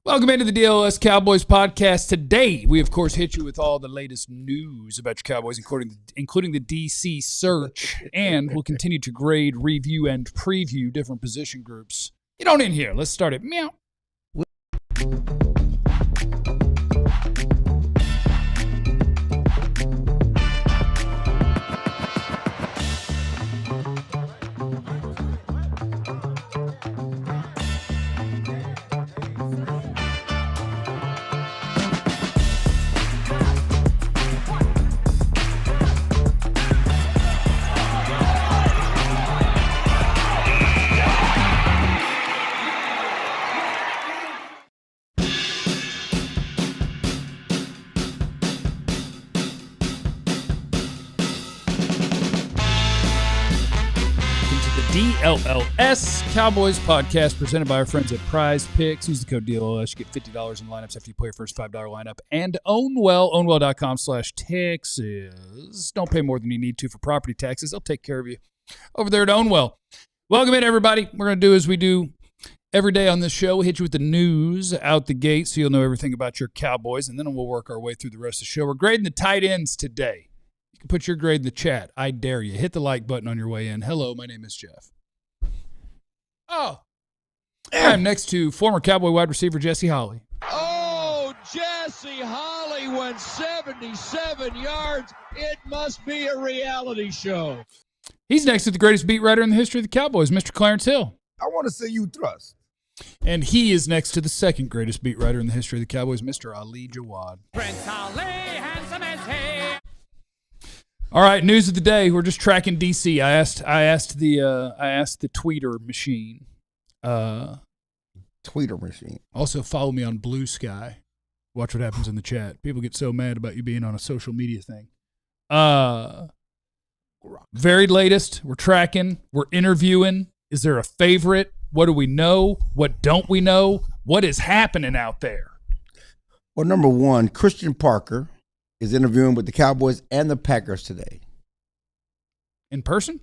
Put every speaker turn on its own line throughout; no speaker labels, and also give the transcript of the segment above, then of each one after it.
Welcome into the DLLS Cowboys podcast. Today, we, of course, hit you with all the latest news about your Cowboys, including the DC search, and we'll continue to grade, review, and preview different position groups. Get on in here. Let's start it. Meow. DLLS Cowboys podcast presented by our friends at Prize Picks. Use the code DLLS. You get $50 in lineups after you play your first $5 lineup. And ownwell.com/Texas. Don't pay more than you need to for property taxes. They'll take care of you over there at Ownwell. Welcome in, everybody. We're going to do as we do every day on this show. We'll hit you with the news out the gate so you'll know everything about your Cowboys, and then we'll work our way through the rest of the show. We're grading the tight ends today. You can put your grade in the chat. I dare you. Hit the like button on your way in. Hello, my name is Jeff. Oh, I'm next to former Cowboy wide receiver Jesse Holley.
Oh, Jesse Holley went 77 yards. It must be a reality show.
He's next to the greatest beat writer in the history of the Cowboys, Mr. Clarence Hill.
I want to see you thrust.
And he is next to the second greatest beat writer in the history of the Cowboys, Mr. Ali Jawad.
Prince Ali, handsome as he.
All right, news of the day. We're just tracking DC. I asked the tweeter machine.
Tweeter machine.
Also follow me on Blue Sky. Watch what happens in the chat. People get so mad about you being on a social media thing. Very latest. We're tracking. We're interviewing. Is there a favorite? What do we know? What don't we know? What is happening out there?
Well, number one, Christian Parker is interviewing with the Cowboys and the Packers today.
In person?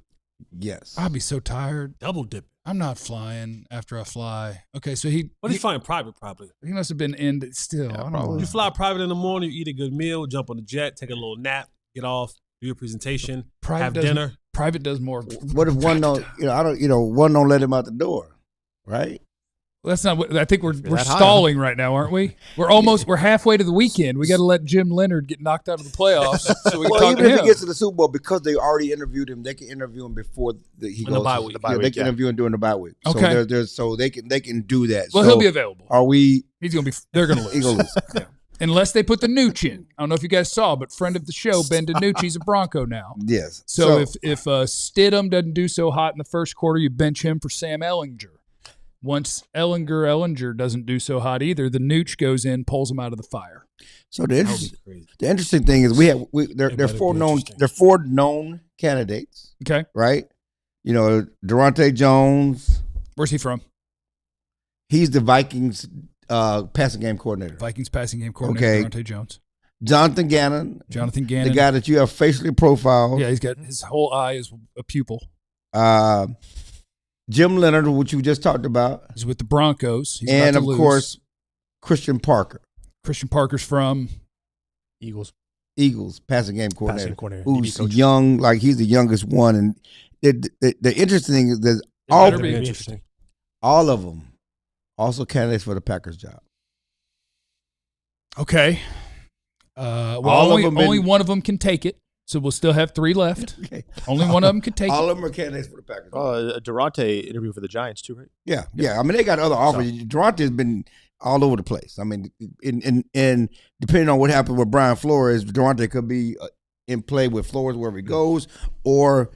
Yes.
I'll be so tired.
Double dip.
I'm not flying after I fly. Okay, so
What are you flying private, probably?
he must have been in still.
Yeah,
I don't know.
You fly private in the morning, you eat a good meal, jump on the jet, take a little nap, get off, do your presentation, have dinner.
Private does more.
What if one don't, one don't let him out the door, right?
Well, that's not what I think. We're stalling right now, aren't we? We're halfway to the weekend. We got to let Jim Leonard get knocked out of the playoffs so we can talk
even
to him.
if he gets to the Super Bowl, because they already interviewed him, they can interview him before he goes.
The bye week.
They can interview him during the bye week.
Okay.
So they can do that.
Well,
so
he'll be available.
He's
gonna be. They're gonna lose.
He's gonna lose.
Yeah. Unless they put the Nooch in. I don't know if you guys saw, but friend of the show, Ben DiNucci's a Bronco now.
Yes.
So if Stidham doesn't do so hot in the first quarter, you bench him for Sam Ehlinger. Once Ehlinger doesn't do so hot either, the Nooch goes in, pulls him out of the fire.
So the interesting thing is there are four known candidates.
Okay.
Right? Durante Jones.
Where's he from?
He's the Vikings passing game coordinator.
Vikings passing game coordinator, Durante Jones.
Jonathan Gannon.
The
guy that you have facially profiled.
Yeah, he's got his whole eye is a pupil.
Jim Leonard, which you just talked about.
He's with the Broncos. He's
and, of course, Christian Parker.
Christian Parker's from
Eagles
passing game coordinator. Who's
young,
he's the youngest one. And the interesting thing is that all of them also candidates for the Packers job.
Okay. Only one of them can take it. So we'll still have three left. Okay. Only one of them could take it.
All of them are candidates for the Packers.
Durante interviewed for the Giants too, right?
Yeah. I mean, they got other offers. Durante has been all over the place. I mean, in depending on what happened with Brian Flores, Durante could be in play with Flores wherever he goes, or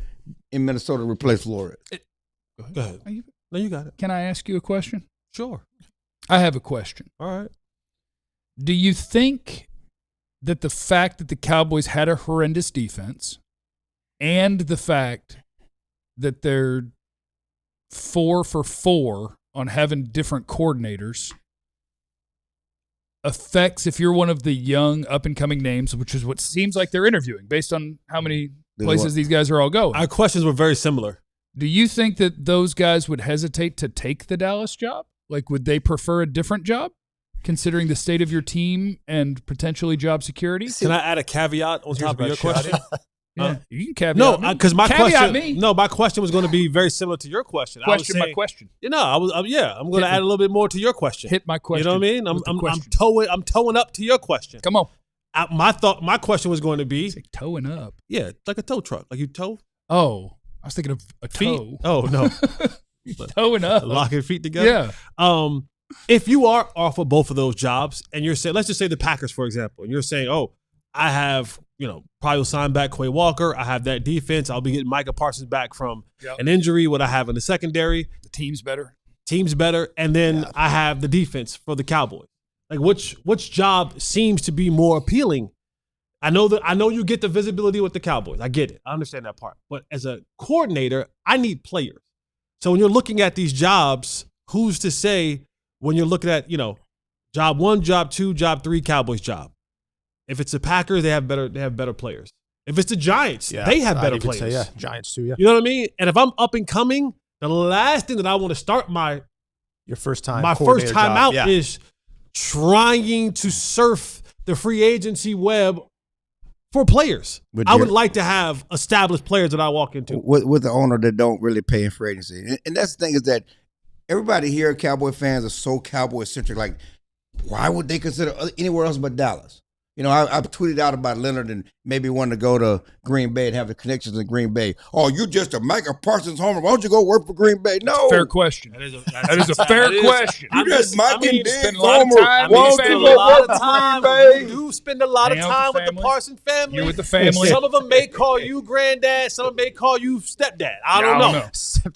in Minnesota to replace Flores.
Go ahead. No, you got it.
Can I ask you a question?
Sure.
I have a question.
All right.
Do you think that the fact that the Cowboys had a horrendous defense and the fact that they're 4 for 4 on having different coordinators affects, if you're one of the young up-and-coming names, which is what seems like they're interviewing based on how many places these guys are all going.
Our questions were very similar.
Do you think that those guys would hesitate to take the Dallas job? Like, would they prefer a different job, considering the state of your team and potentially job security?
Can I add a caveat on top of your question?
Yeah, you can caveat me.
No, because my
caveat
question.
me.
No, my question was going to be very similar to your question.
Question
I was
my question.
You know, I'm going to add a little bit more to your question.
Hit my question.
You know what I mean? I'm towing up to your question.
Come on.
My question was going to be
Like towing up.
Yeah, like a tow truck, like you tow
Oh, I was thinking of a
feet.
toe.
Oh no,
Towing up.
locking feet together.
Yeah.
If you are offered both of those jobs, and you're saying, let's just say the Packers, for example, and you're saying, oh, I have, probably will sign back Quay Walker. I have that defense. I'll be getting Micah Parsons back from an injury. What I have in the secondary.
The team's better.
And then I have the defense for the Cowboys. Like which job seems to be more appealing? I know you get the visibility with the Cowboys. I get it. I understand that part. But as a coordinator, I need players. So when you're looking at these jobs, who's to say when you're looking at, job 1, job 2, job 3, Cowboys job? If it's the Packers, they have better players. If it's the Giants, they have better players.
Say, Giants too, yeah.
You know what I mean? And if I'm up and coming, the last thing that I want to start my
first time
out is trying to surf the free agency web for players. I would like to have established players that I walk into.
With the owner that don't really pay in free agency. And that's the thing is that everybody here, Cowboy fans, are so Cowboy-centric. Like, why would they consider anywhere else but Dallas? I've tweeted out about Leonard and maybe wanting to go to Green Bay and have the connections in Green Bay. Oh, you're just a Micah Parsons homer. Why don't you go work for Green Bay? No.
Fair question. That is a fair question.
You just might be
spend a lot of time.
You do spend a lot of time with the Parsons family.
You're with the family.
Some of them may call you granddad. Some of them may call you stepdad. I don't know.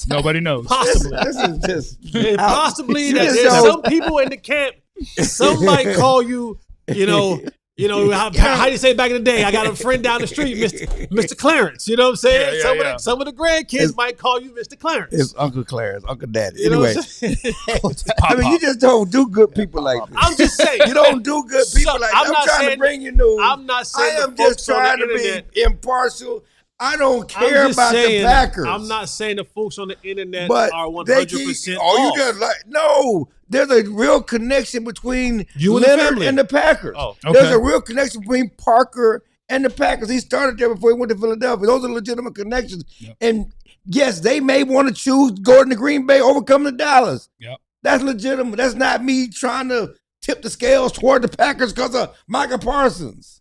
Nobody knows.
Possibly.
This is just
possibly that there's some people in the camp. Some might call you, how do you say back in the day? I got a friend down the street, Mr. Clarence. You know what I'm saying? Some of the grandkids might call you Mr. Clarence.
It's Uncle Clarence, Uncle Daddy.
You
anyway, you just don't do good people like this.
I'm just saying.
You don't do good people like that. I'm trying to bring you news.
I'm not saying
I am just trying to be impartial. I don't care about the Packers.
I'm not saying the folks on the internet
but
are 100%
you just no. There's a real connection between Leonard and the Packers.
Oh, okay.
There's a real connection between Parker and the Packers. He started there before he went to Philadelphia. Those are legitimate connections. Yep. And yes, they may want to choose Gordon to Green Bay over coming to Dallas.
Yep.
That's legitimate. That's not me trying to tip the scales toward the Packers because of Micah Parsons.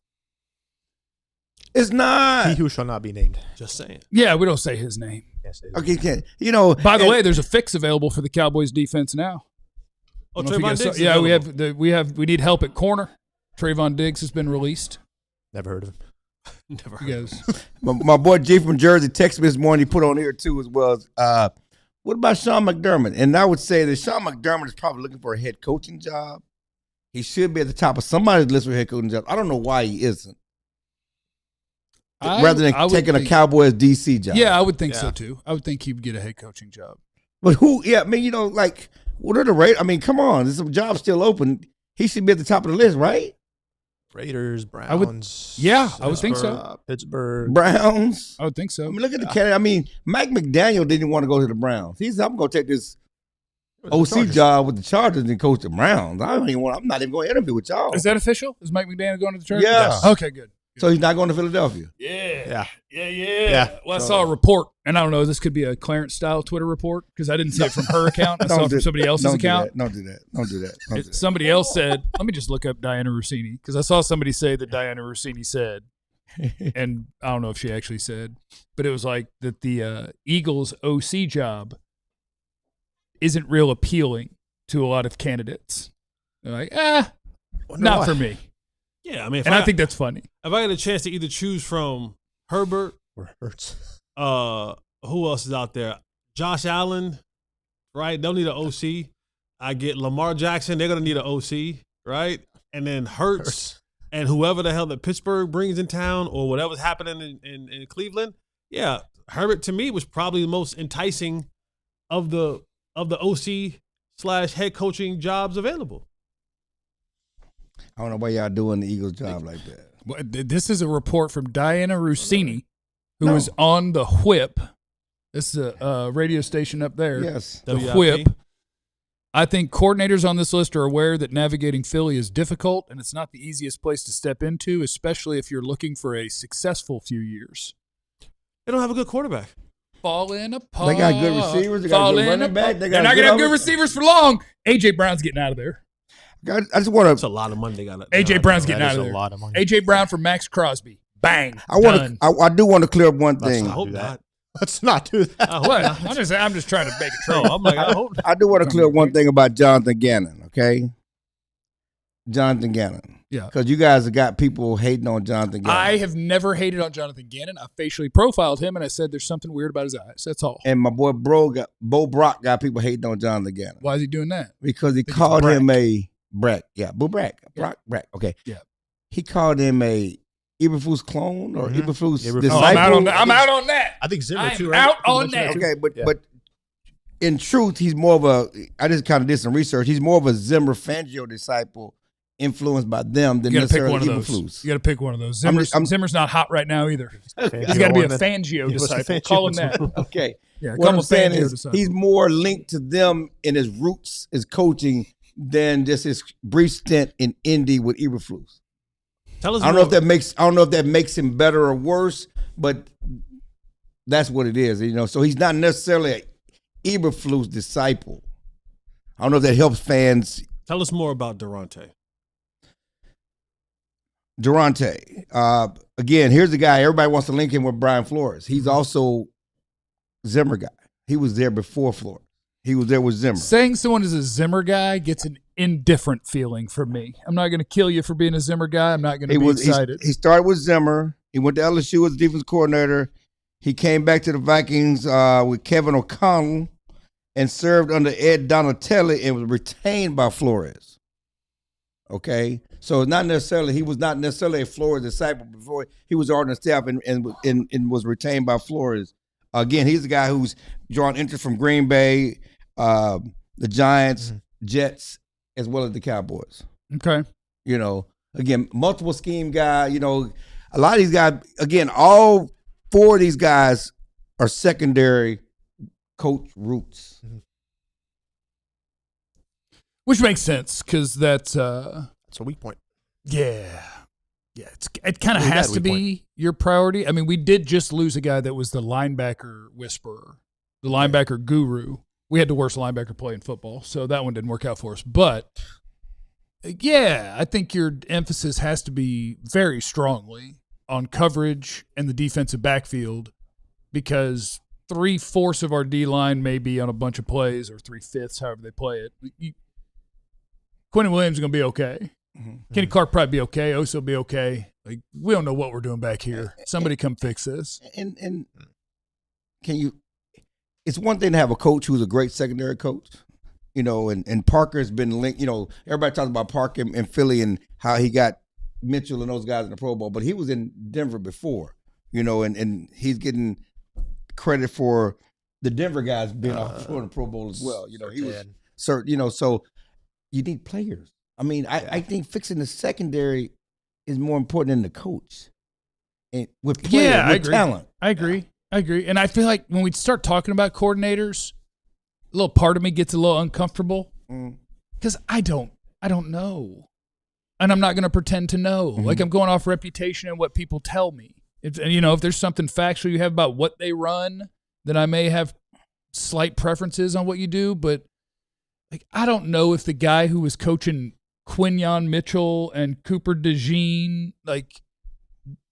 It's not.
He who shall not be named.
Just saying.
Yeah, we don't say his name.
Okay, can
By the way, there's a fix available for the Cowboys defense now.
Oh, Trayvon Diggs.
Yeah, we need help at corner. Trayvon Diggs has been released.
Never heard of him.
Never heard of him.
My boy G from Jersey texted me this morning. He put on here too as well. What about Sean McDermott? And I would say that Sean McDermott is probably looking for a head coaching job. He should be at the top of somebody's list for a head coaching job. I don't know why he isn't. Rather than taking a Cowboys DC job.
Yeah, I would think so too. I would think he would get a head coaching job.
But who? Yeah, I mean, what are the Raiders? I mean, come on, there's some jobs still open. He should be at the top of the list, right?
Raiders, Browns.
I would think so.
Pittsburgh,
Browns.
I would think so.
I mean, look at the candidate. I mean, Mike McDaniel didn't want to go to the Browns. I'm going to take this OC job with the Chargers and coach the Browns. I'm not even going to interview with y'all.
Is that official? Is Mike McDaniel going to the Chargers?
Yeah.
Yes. Okay, good.
So he's not going to Philadelphia.
Yeah. Well, I saw a report, and I don't know, this could be a Clarence-style Twitter report because I didn't see it from her account. I saw it from somebody else's account.
Don't do that.
Somebody else said, let me just look up Diana Rossini because I saw somebody say that Diana Rossini said, and I don't know if she actually said, but it was like that the Eagles OC job isn't real appealing to a lot of candidates. They're like, not for me.
Yeah, I mean,
I think that's funny.
If I had a chance to either choose from Herbert
or Hurts,
who else is out there? Josh Allen, right? They'll need an OC. I get Lamar Jackson. They're gonna need an OC, right? And then Hurts and whoever the hell that Pittsburgh brings in town or whatever's happening in Cleveland. Yeah, Herbert to me was probably the most enticing of the OC/head coaching jobs available.
I don't know why y'all doing the Eagles job like that.
Well, this is a report from Diana Rossini, who was on the Whip. This is a radio station up there.
Yes.
The Whip. I think coordinators on this list are aware that navigating Philly is difficult, and it's not the easiest place to step into, especially if you're looking for a successful few years.
They don't have a good quarterback.
Fall in apart.
They got good receivers. They got good running back.
They're not going to have good receivers for long. A.J. Brown's getting out of there.
I just want
That's
to.
a lot of money they got.
A.J. Brown's getting
That
out
is
of
a
there.
lot of money.
A.J. Brown for Max Crosby. Bang.
I do want to clear up one thing.
I hope not.
Let's not do that.
I hope
What?
not.
I'm just trying to make a
No,
trade.
I'm like, I hope not.
I do want to clear up one thing about Jonathan Gannon. Okay, Jonathan Gannon.
Yeah.
Because you guys have got people hating on Jonathan Gannon.
I have never hated on Jonathan Gannon. I facially profiled him, and I said there's something weird about his eyes. That's all.
And my boy Bo Brock got people hating on Jonathan Gannon
Why is he doing that?
because he
Think it's
called
Brack.
him a Brack. Yeah, Bo Brack.
Yeah.
Brack. Okay.
Yeah.
He called him a Eberflus clone or Eberflus
Eberflus.
disciple.
Oh, I'm out on that. I'm out on that.
I think Zimmer
I'm
too. Right?
out
You
on
mentioned
that.
too.
Okay,
Yeah.
but in truth, he's more of a. I just kind of did some research. He's more of a Zimmer Fangio disciple, influenced by them than
You got to pick
necessarily
one of those.
Eberflus.
You got to pick one of those.
I'm-
Zimmer's not hot right now either.
Okay.
He's got to be a
Orman.
Fangio
He was a
disciple.
Fangio
Call him that.
Okay.
Yeah,
What
call
I'm
him a
saying
Fangio
is
disciple.
he's more linked to them in his roots, his coaching, than just his brief stint in Indy with Eberflus.
Tell us.
I don't know if that makes him better or worse, but that's what it is. So he's not necessarily an Eberflus disciple. I don't know if that helps fans.
Tell us more about Durante.
Durante. Again, here's the guy. Everybody wants to link him with Brian Flores. He's also Zimmer guy. He was there before Flores. He was there with Zimmer.
Saying someone is a Zimmer guy gets an indifferent feeling from me. I'm not going to kill you for being a Zimmer guy. I'm not going to be excited.
He started with Zimmer. He went to LSU as defense coordinator. He came back to the Vikings with Kevin O'Connell and served under Ed Donatelli and was retained by Flores. Okay, so he was not necessarily a Flores disciple before he was on the staff and was retained by Flores. Again, he's the guy who's drawn interest from Green Bay, the Giants, Jets, as well as the Cowboys.
Okay.
Again, multiple scheme guy. A lot of these guys. Again, all four of these guys are secondary coach roots.
Which makes sense because that's
It's a weak point.
yeah. It kind of
Really
has
bad
to
weak
be your priority. I mean, we did just lose a guy that was the linebacker whisperer, the linebacker guru. We had the worst linebacker play in football, so that one didn't work out for us. But yeah, I think your emphasis has to be very strongly on coverage and the defensive backfield because 3/4 of our D line may be on a bunch of plays or 3/5, however they play it. Quentin Williams is going to be okay. Kenny Clark probably be okay. Oso be okay. Like we don't know what we're doing back here. Somebody come fix this.
And can you? It's one thing to have a coach who's a great secondary coach, and Parker's been linked. Everybody talks about Parker in Philly and how he got Mitchell and those guys in the Pro Bowl, but he was in Denver before, and he's getting credit for the Denver guys being off in the Pro Bowl as well. He was certain. So you need players. I mean, I think fixing the secondary is more important than the coach. And with players,
I
with
agree.
talent.
I agree. And I feel like when we start talking about coordinators, a little part of me gets a little uncomfortable because I don't know. And I'm not going to pretend to know. Like I'm going off reputation and what people tell me. If there's something factual you have about what they run, then I may have slight preferences on what you do. But like I don't know if the guy who was coaching Quinyon Mitchell and Cooper DeJean, like,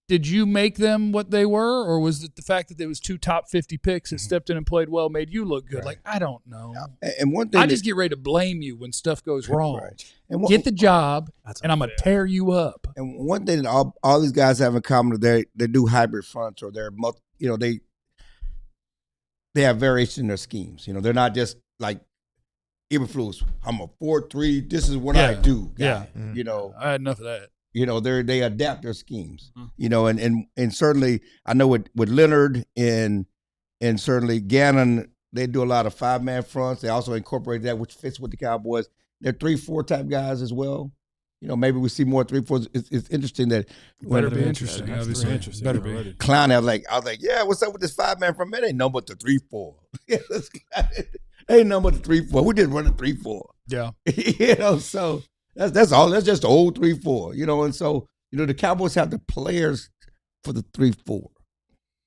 did you make them what they were, or was it the fact that there was 2 top 50 picks that stepped in and played well made you look good? Right. Like, I don't know.
And one thing
I just get ready to blame you when stuff goes wrong.
Right. And
Get the job, and I'm going to tear you up.
And one thing that all these guys have in common is they do hybrid fronts, or they have variation in their schemes. They're not just like Eberflus. I'm a 4-3. This is what I do. Guy.
Yeah. I had enough of that.
They adapt their schemes. And certainly I know with Leonard and certainly Gannon, they do a lot of 5-man fronts. They also incorporate that, which fits with the Cowboys. They're 3-4 type guys as well. Maybe we see more 3-4s. It's interesting that
better be interesting. Obviously,
interesting.
Better be.
Clown. I was like, yeah, what's up with this 5-man front? Man, ain't nothing but the 3-4. Ain't nothing but the 3-4. We did run a 3-4.
Yeah.
So that's all. That's just the old 3-4. And so the Cowboys have the players for the 3-4.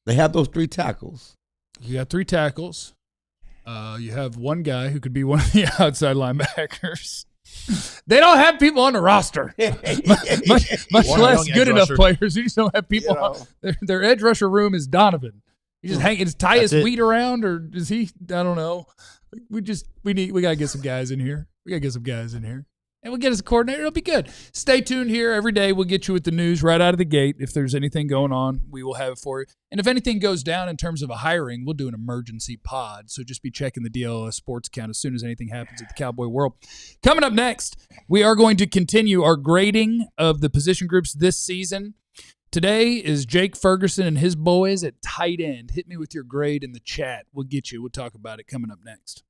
They have those 3 tackles.
You got 3 tackles. You have one guy who could be one of the outside linebackers. They don't have people on the roster, much less good enough players. You just don't have people. Their edge rusher room is Donovan. He just tie his feet around, or is he? I don't know. We gotta get some guys in here. And we'll get us a coordinator. It'll be good. Stay tuned here every day. We'll get you with the news right out of the gate. If there's anything going on, we will have it for you. And if anything goes down in terms of a hiring, we'll do an emergency pod. So just be checking the DLLS Sports account as soon as anything happens at the Cowboy World. Coming up next, we are going to continue our grading of the position groups this season. Today is Jake Ferguson and his boys at tight end. Hit me with your grade in the chat. We'll get you. We'll talk about it coming up next.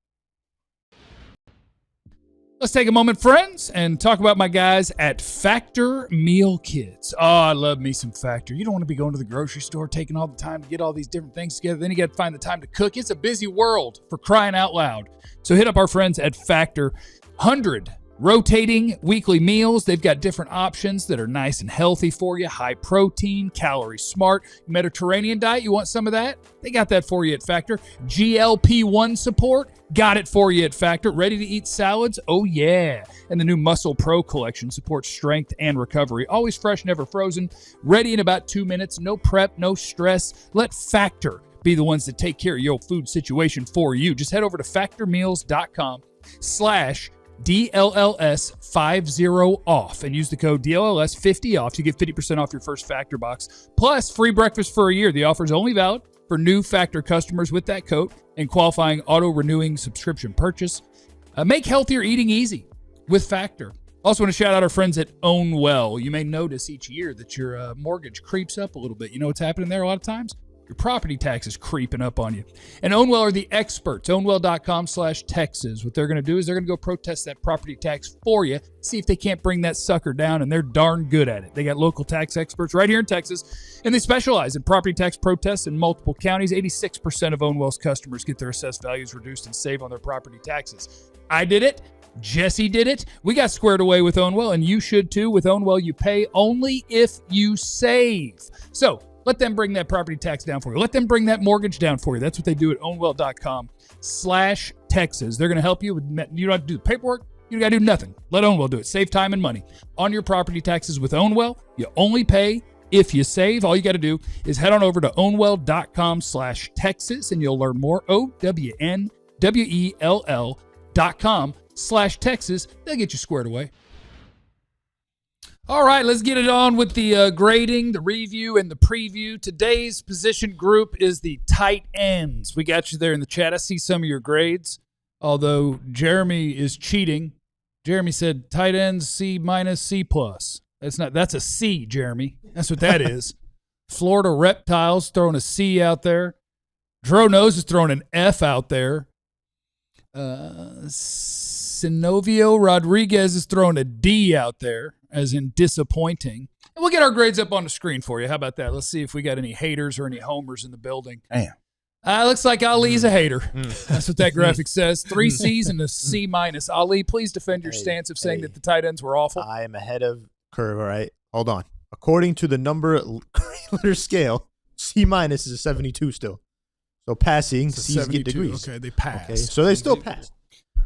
Let's take a moment, friends, and talk about my guys at Factor Meal Kits. Oh, I love me some Factor. You don't want to be going to the grocery store, taking all the time to get all these different things together. Then you got to find the time to cook. It's a busy world, for crying out loud. So hit up our friends at Factor. 100 rotating weekly meals. They've got different options that are nice and healthy for you. High protein, calorie smart, Mediterranean diet. You want some of that? They got that for you at Factor. GLP-1 support. Got it for you at Factor. Ready to eat salads? Oh, yeah. And the new Muscle Pro collection supports strength and recovery. Always fresh, never frozen. Ready in about 2 minutes. No prep, no stress. Let Factor be the ones that take care of your food situation for you. Just head over to factormeals.com/DLLS50OFF and use the code DLLS50OFF to get 50% off your first Factor box. Plus, free breakfast for a year. The offer is only valid for new Factor customers with that code and qualifying auto-renewing subscription purchase. Make healthier eating easy with Factor. Also want to shout out our friends at Own Well. You may notice each year that your mortgage creeps up a little bit. You know what's happening there a lot of times? Your property tax is creeping up on you. And Ownwell are the experts. Ownwell.com/Texas. What they're going to do is they're going to go protest that property tax for you, see if they can't bring that sucker down, and they're darn good at it. They got local tax experts right here in Texas, and they specialize in property tax protests in multiple counties. 86% of Ownwell's customers get their assessed values reduced and save on their property taxes. I did it. Jesse did it. We got squared away with Ownwell, and you should too. With Ownwell, you pay only if you save. So, let them bring that property tax down for you. Let them bring that mortgage down for you. That's what they do at ownwell.com/Texas. They're going to help you. You don't have to do the paperwork. You got to do nothing. Let Ownwell do it. Save time and money on your property taxes with Ownwell. You only pay if you save. All you got to do is head on over to ownwell.com/Texas and you'll learn more. OWNWELL.com/Texas. They'll get you squared away. All right, let's get it on with the grading, the review, and the preview. Today's position group is the tight ends. We got you there in the chat. I see some of your grades, although Jeremy is cheating. Jeremy said tight ends C-, C+. That's a C, Jeremy. That's what that is. Florida Reptiles throwing a C out there. Dro Nose is throwing an F out there. Sinovio Rodriguez is throwing a D out there, as in disappointing. And we'll get our grades up on the screen for you. How about that? Let's see if we got any haters or any homers in the building.
Damn.
Looks like Ali's a hater. That's what that graphic says. 3 C's and a C-. Ali, please defend your stance of saying that the tight ends were awful.
I am ahead of curve, all right? Hold on. According to the number letter scale, C- is a 72 still. So passing, C's get degrees.
Okay, they passed.
Okay, so they still passed.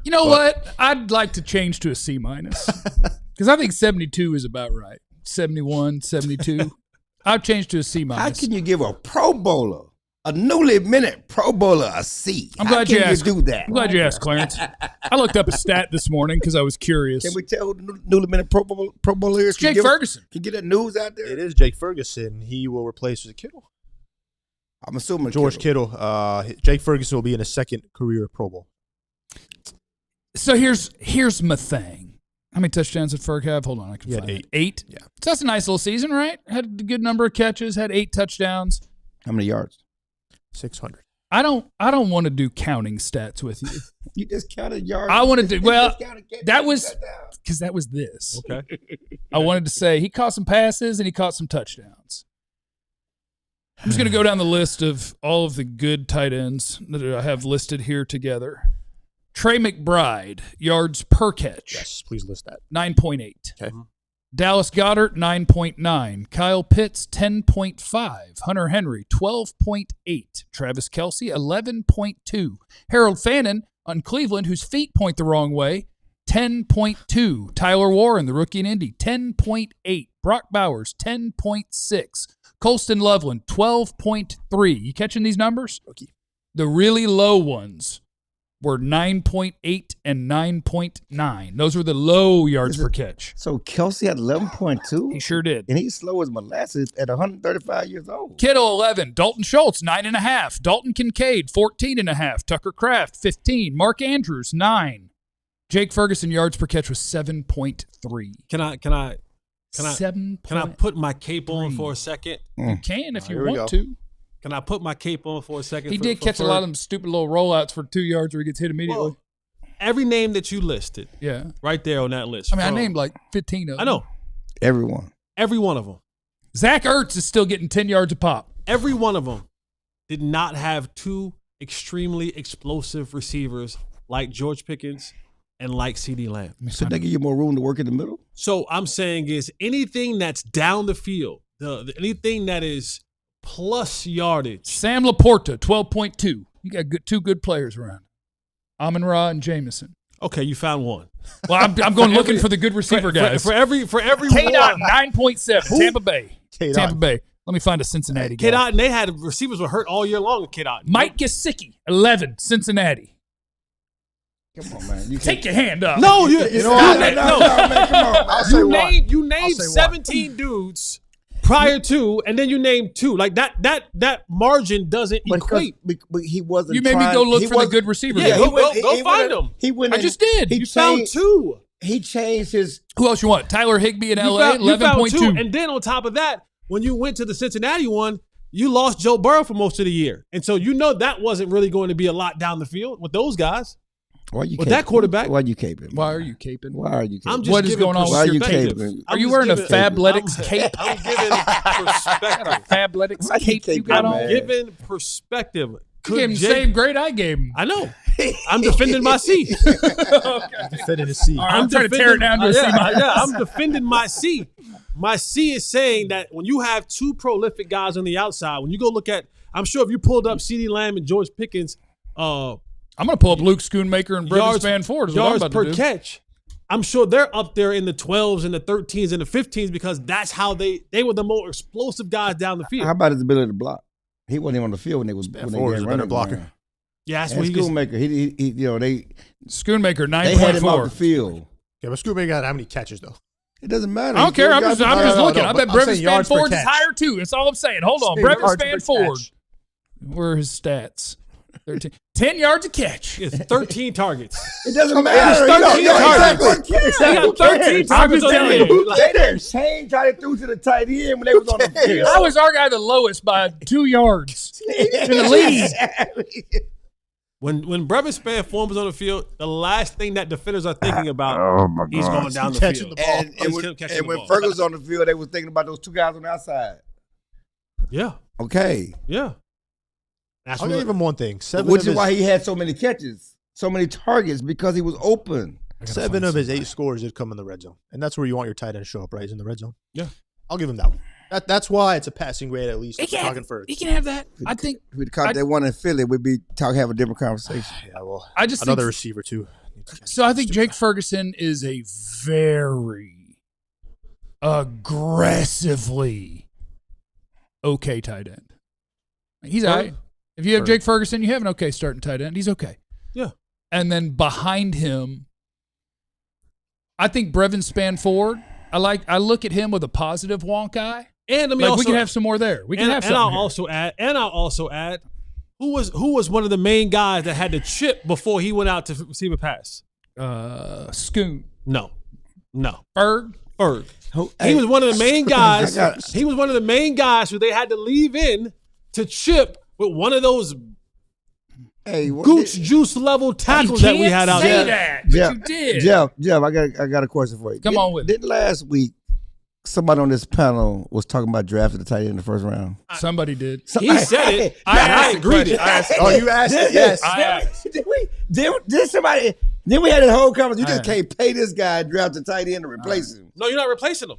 You know what? I'd like to change to a C-, because I think 72 is about right. 71, 72. I've changed to a C-.
How can you give a Pro Bowler, a newly minute Pro Bowler, a C?
I'm glad you asked.
Do that?
I'm glad you asked, Clarence. I looked up a stat this morning because I was curious.
Can we tell who the newly minute Pro Bowler is?
Jake Ferguson.
Can you get that news out there?
It is Jake Ferguson. He will replace Kittle.
I'm assuming
George Kittle. Jake Ferguson will be in his second career Pro Bowl.
So here's my thing. How many touchdowns did Ferg have? Hold on, I can find it. 8?
Yeah.
So that's a nice little season, right? Had a good number of catches, had 8 touchdowns.
How many yards?
600.
I don't want to do counting stats with you.
You just counted yards.
I wanted to. Well, that was because that was this.
Okay.
I wanted to say he caught some passes and he caught some touchdowns. I'm just going to go down the list of all of the good tight ends that I have listed here together. Trey McBride, yards per catch.
Yes, please list that.
9.8.
Okay.
Dallas Goedert, 9.9. Kyle Pitts, 10.5. Hunter Henry, 12.8. Travis Kelce, 11.2. Harold Fannin on Cleveland, whose feet point the wrong way, 10.2. Tyler Warren, the rookie in Indy, 10.8. Brock Bowers, 10.6. Colston Loveland, 12.3. You catching these numbers?
Rookie.
The really low ones were 9.8 and 9.9. Those were the low yards per catch.
So Kelce had 11.2?
He sure did.
And he's slow as molasses at 135 years old.
Kittle, 11. Dalton Schultz, 9.5. Dalton Kincaid, 14.5. Tucker Kraft, 15. Mark Andrews, 9. Jake Ferguson, yards per catch was 7.3.
Can I put my cape on for a second?
You can if you
Here we
want
go.
to.
Can I put my cape on for a second?
He did catch a lot of them stupid little rollouts for 2 yards where he gets hit immediately.
Well, every name that you listed,
Yeah.
right there on that list.
I mean, I named like 15 of them.
I know.
Everyone.
Every one of them.
Zach Ertz is still getting 10 yards a pop.
Every one of them did not have two extremely explosive receivers like George Pickens and like CeeDee Lamb.
So they give you more room to work in the middle?
So I'm saying is anything that's down the field, anything that is plus yardage.
Sam Laporta, 12.2. You got two good players around. Amon-Ra and Jameson.
Okay, you found one.
Well, I'm going looking for the good receiver guys.
For every
K-Dot,
one.
9.7. Tampa Bay.
K-Dot.
Tampa Bay. Let me find a Cincinnati guy.
K-Dot, and they had receivers were hurt all year long with K-Dot.
Mike Gesicki, 11. Cincinnati.
Come on, man.
Take your hand up.
No,
You know what? No, man, come on.
I'll say one.
You named
say one.
17 dudes prior to, and then you named 2. Like that margin doesn't equate.
But he wasn't.
You made me go look for the good receiver
Yeah,
guy.
go find him.
He went.
I just did.
You found 2.
He changed his.
Who else you want? Tyler Higbee in
You
LA,
found 2.
11.2.
And then on top of that, when you went to the Cincinnati one, you lost Joe Burrow for most of the year. And so you know that wasn't really going to be a lot down the field with those guys.
Why you
With
caping?
that quarterback?
Why you caping?
Why are you caping?
Why are you caping?
I'm just
What is
giving
going on with
Why are you
perspective.
caping?
Are
I'm
you
just
wearing a
giving-
Fabletics cape?
I'm giving perspective.
Fabletics
Why you
cape you
caping,
got
man?
on?
I'm giving perspective.
You
Could
gave him the
Jake-
same grade I gave him.
I know. I'm defending my C.
Defending his seat.
All right, I'm trying to tear it down to a C minus.
Yeah, I'm defending my C. My C is saying that when you have 2 prolific guys on the outside, when you go look at, I'm sure if you pulled up CeeDee Lamb and George Pickens,
I'm going to pull up Luke Schoonmaker and Brevin Spanford. Is what I'm
yards
about
per
to do.
catch, I'm sure they're up there in the 12s and the 13s and the 15s because that's how they were the more explosive guys down the field.
How about his ability to block? He wasn't even on the field when they was
Ford is a better blocker.
Yeah, that's
And
what he gets.
Schoonmaker, he you know they
Schoonmaker,
had him off the
9.4.
field.
Yeah, but Scoop got how many catches though?
It doesn't matter.
I don't care. I'm just looking. I bet
I'm
Brevin
saying yards per
Spanford is
catch.
higher too. That's all I'm saying. Hold on.
Saying
Brevin
yards per
Spanford.
catch.
Where are his stats? 13. 10 yards a catch.
It's 13 targets.
It doesn't matter.
It's 13 targets.
Exactly.
He got 13 targets on
telling
the
you.
end.
They didn't change how they threw to the tight end when they was on the field.
I was our guy the lowest by 2 yards in the lead.
When Brevin Spanford was on the field, the last thing that defenders are thinking about, he's going down the
Catching
field.
the ball.
And when Ferguson was on the field, they was thinking about those 2 guys on the outside.
Yeah,
Okay.
yeah. That's
I'll
what
give him one thing.
Which is why he had so many catches, so many targets, because he was open.
7 of his 8 scores did come in the red zone, and that's where you want your tight end to show up, right? Is in the red zone.
Yeah.
I'll give him that one. That's why it's a passing grade at least. Talking for
He can have that. I think.
If we'd caught that one in Philly, we'd be have a different conversation.
yeah, well,
I just
another
think,
receiver too.
so. I think Jake Ferguson is a very aggressively okay tight end. He's all right. If you have Jake Ferguson, you have an okay starting tight end. He's okay.
Yeah.
And then behind him, I think Brevin Spanford. I look at him with a positive wonk eye.
And
Like we can have some more there. We can have some.
I'll also add, who was one of the main guys that had to chip before he went out to receive a pass?
Scoon.
No.
Ferg.
He was one of the main guys. He was one of the main guys who they had to leave in to chip with one of those
Hey,
gooch juice level tackles that we had out
say
there.
that, but you did.
Jeff, I got a question for you.
Come on with it.
Didn't last week somebody on this panel was talking about drafting the tight end in the first round.
Somebody did.
He said it. I agreed.
You asked it? Yes.
Did somebody? Then we had a whole conversation. You just can't pay this guy and draft the tight end to replace him.
No, you're not replacing him.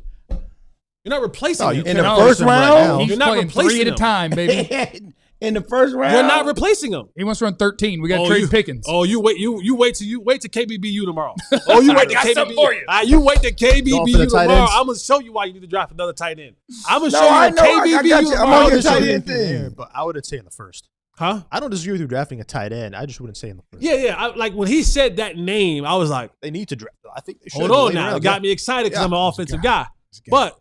You're not replacing him.
In the first round?
He's
You're not
playing
replacing
3 at a
him.
time, baby.
In the first round?
We're not replacing him.
He wants to run 13. We got to trade Pickens.
Oh, you wait till KBBU tomorrow. Oh, you wait till KBBU.
something for you.
You wait till KBBU
tight
tomorrow.
ends.
I'm gonna show you why you need to draft another tight end. I'm gonna
No,
show
I
you
know. I
KBBU
got you. I'm
tomorrow.
on your tight end
There,
thing.
but I wouldn't say in the first.
Huh?
I don't disagree with you drafting a tight end. I just wouldn't say in the first.
Yeah. Like when he said that name, I was like,
They need to draft. I think they should.
hold on now. It got me excited because I'm an offensive guy. But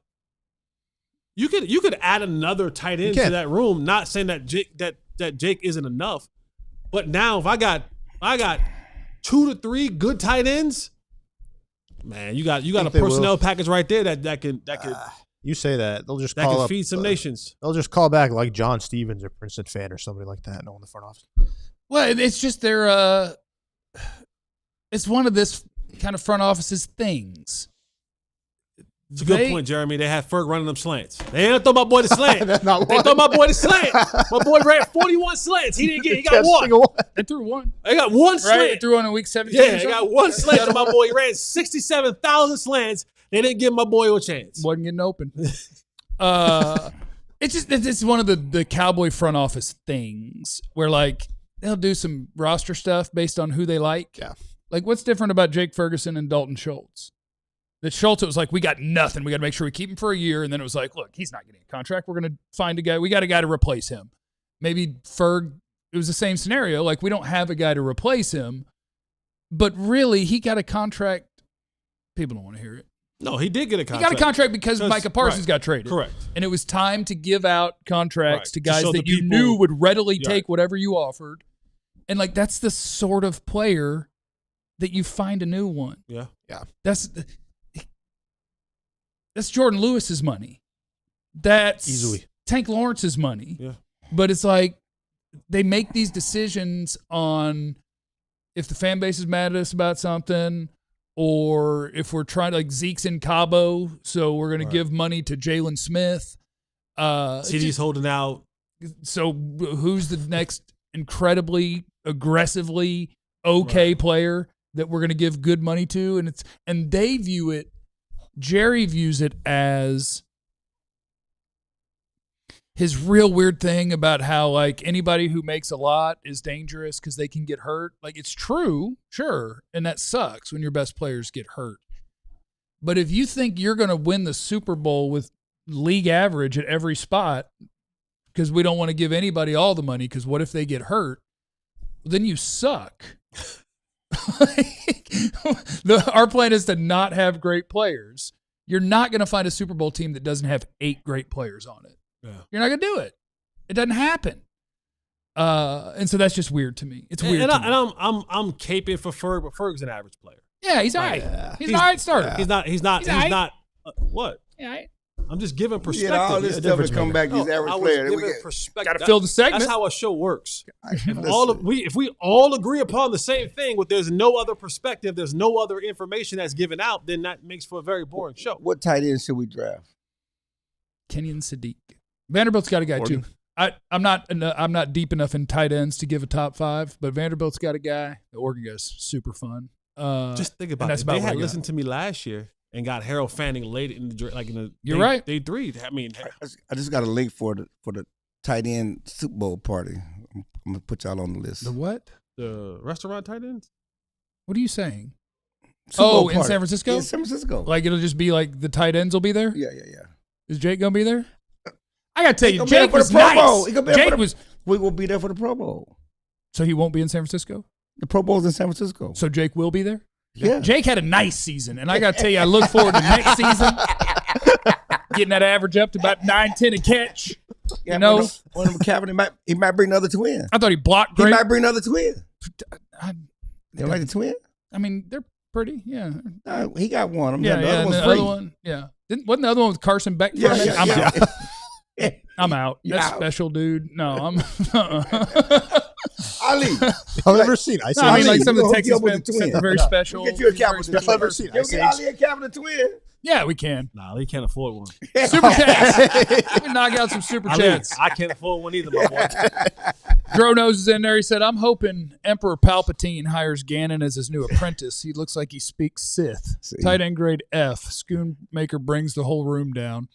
you could add another tight end to that room. Not saying that Jake isn't enough, but now if I got 2 to 3 good tight ends, man, you got a personnel package right there that can
You say that they'll just call up,
feed some nations.
They'll just call back like John Stevens or Princeton fan or somebody like that. No, in the front office.
Well, it's just their. It's one of this kind of front office's things.
It's a good point, Jeremy. They had Ferg running them slants. They ain't throw my boy the slant.
That's not
They
one.
throw my boy the slant. My boy ran 41 slants. He got one.
They threw one.
They got one
Right?
slant.
They threw one in week 17.
Yeah, they got one slant to my boy. He ran 67,000 slants. They didn't give my boy a chance.
Wasn't getting open. It's one of the Cowboy front office things where like they'll do some roster stuff based on who they like.
Yeah.
Like what's different about Jake Ferguson and Dalton Schultz? That Schultz, it was like, we got nothing. We got to make sure we keep him for a year. And then it was like, look, he's not getting a contract. We're going to find a guy. We got a guy to replace him. Maybe Ferg, it was the same scenario. Like, we don't have a guy to replace him. But really, he got a contract. People don't want to hear it.
No, he did get a contract.
He got a contract because Micah Parsons got traded.
Correct.
And it was time to give out contracts to guys
show
that
the
you
people-
knew would readily
Yeah.
take whatever you offered. And, like, that's the sort of player that you find a new one.
Yeah.
That's Jordan Lewis's money. That's
Easily.
Tank Lawrence's money.
Yeah.
But it's like they make these decisions on if the fan base is mad at us about something or if we're trying to, like Zeke's in Cabo, so we're going to give money to Jalen Smith.
CD's holding out.
So who's the next incredibly aggressively okay player that we're going to give good money to? And they view it, Jerry views it as his real weird thing about how like anybody who makes a lot is dangerous because they can get hurt. Like it's true, sure, and that sucks when your best players get hurt. But if you think you're going to win the Super Bowl with league average at every spot because we don't want to give anybody all the money because what if they get hurt? Then you suck. Our plan is to not have great players. You're not going to find a Super Bowl team that doesn't have 8 great players on it. Yeah. You're not going to do it. It doesn't happen. And so that's just weird to me. It's weird.
I'm caping for Ferg, but Ferg's an average player.
Yeah, he's all right. He's an all right starter.
Yeah. He's not. What?
Yeah.
I'm just giving perspective.
Yeah, all this stuff has come back. He's average player.
Got to fill the segment.
That's how a show works. If we all agree upon the same thing, but there's no other perspective, there's no other information that's given out, then that makes for a very boring show.
What tight end should we draft?
Kenyon Sadiq. Vanderbilt's got a guy too. I'm not deep enough in tight ends to give a top 5, but Vanderbilt's got a guy. The Oregon guy's super fun.
Just think about it. They had listened to me last year and got Harold Fanning late in the
You're right.
Day 3. I mean,
I just got a link for the tight end Super Bowl party. I'm gonna put y'all on the list.
The what?
The restaurant tight ends?
What are you saying?
Super Bowl
in
party.
San Francisco?
Yeah, San Francisco.
Like it'll just be like the tight ends will be there?
Yeah.
Is Jake gonna be there? I gotta tell you,
Jake
Jake was
Pro
nice.
Bowl.
Jake was.
We will be there for the Pro Bowl.
So he won't be in San Francisco?
The Pro Bowl's in San Francisco.
So Jake will be there?
Yeah.
Jake had a nice season, and I got to tell you, I look forward to next season, getting that average up to about 9-10 a catch.
Yeah,
you know,
one of them Calvin, he might bring another twin.
I thought he blocked great.
He might bring another twin.
I
You like the twin?
I mean, they're pretty, yeah.
He got one.
The
other one's
the
free.
other one, yeah. Wasn't the other one with Carson Beck?
Yeah,
from it?
yeah,
I'm
yeah.
out. I'm out.
You're
That's
out.
special, dude. No, I'm.
Ali.
I've never seen Ice
No, I mean, like
Ali,
some of the
we'll hook
Texas
you up with
fans
the
sent
twin.
the very special.
We'll get you a
very
Capital
special
Twin.
I've never seen
person.
Ice
You'll get Ali a Capital Twin.
Yeah, we can.
Nah, he can't afford one.
Super chats. We can knock out some super chats.
I can't afford one either, my boy.
Dronos is in there. He said, I'm hoping Emperor Palpatine hires Ganon as his new apprentice. He looks like he speaks Sith.
See.
Tight end grade F. Schoonmaker brings the whole room down.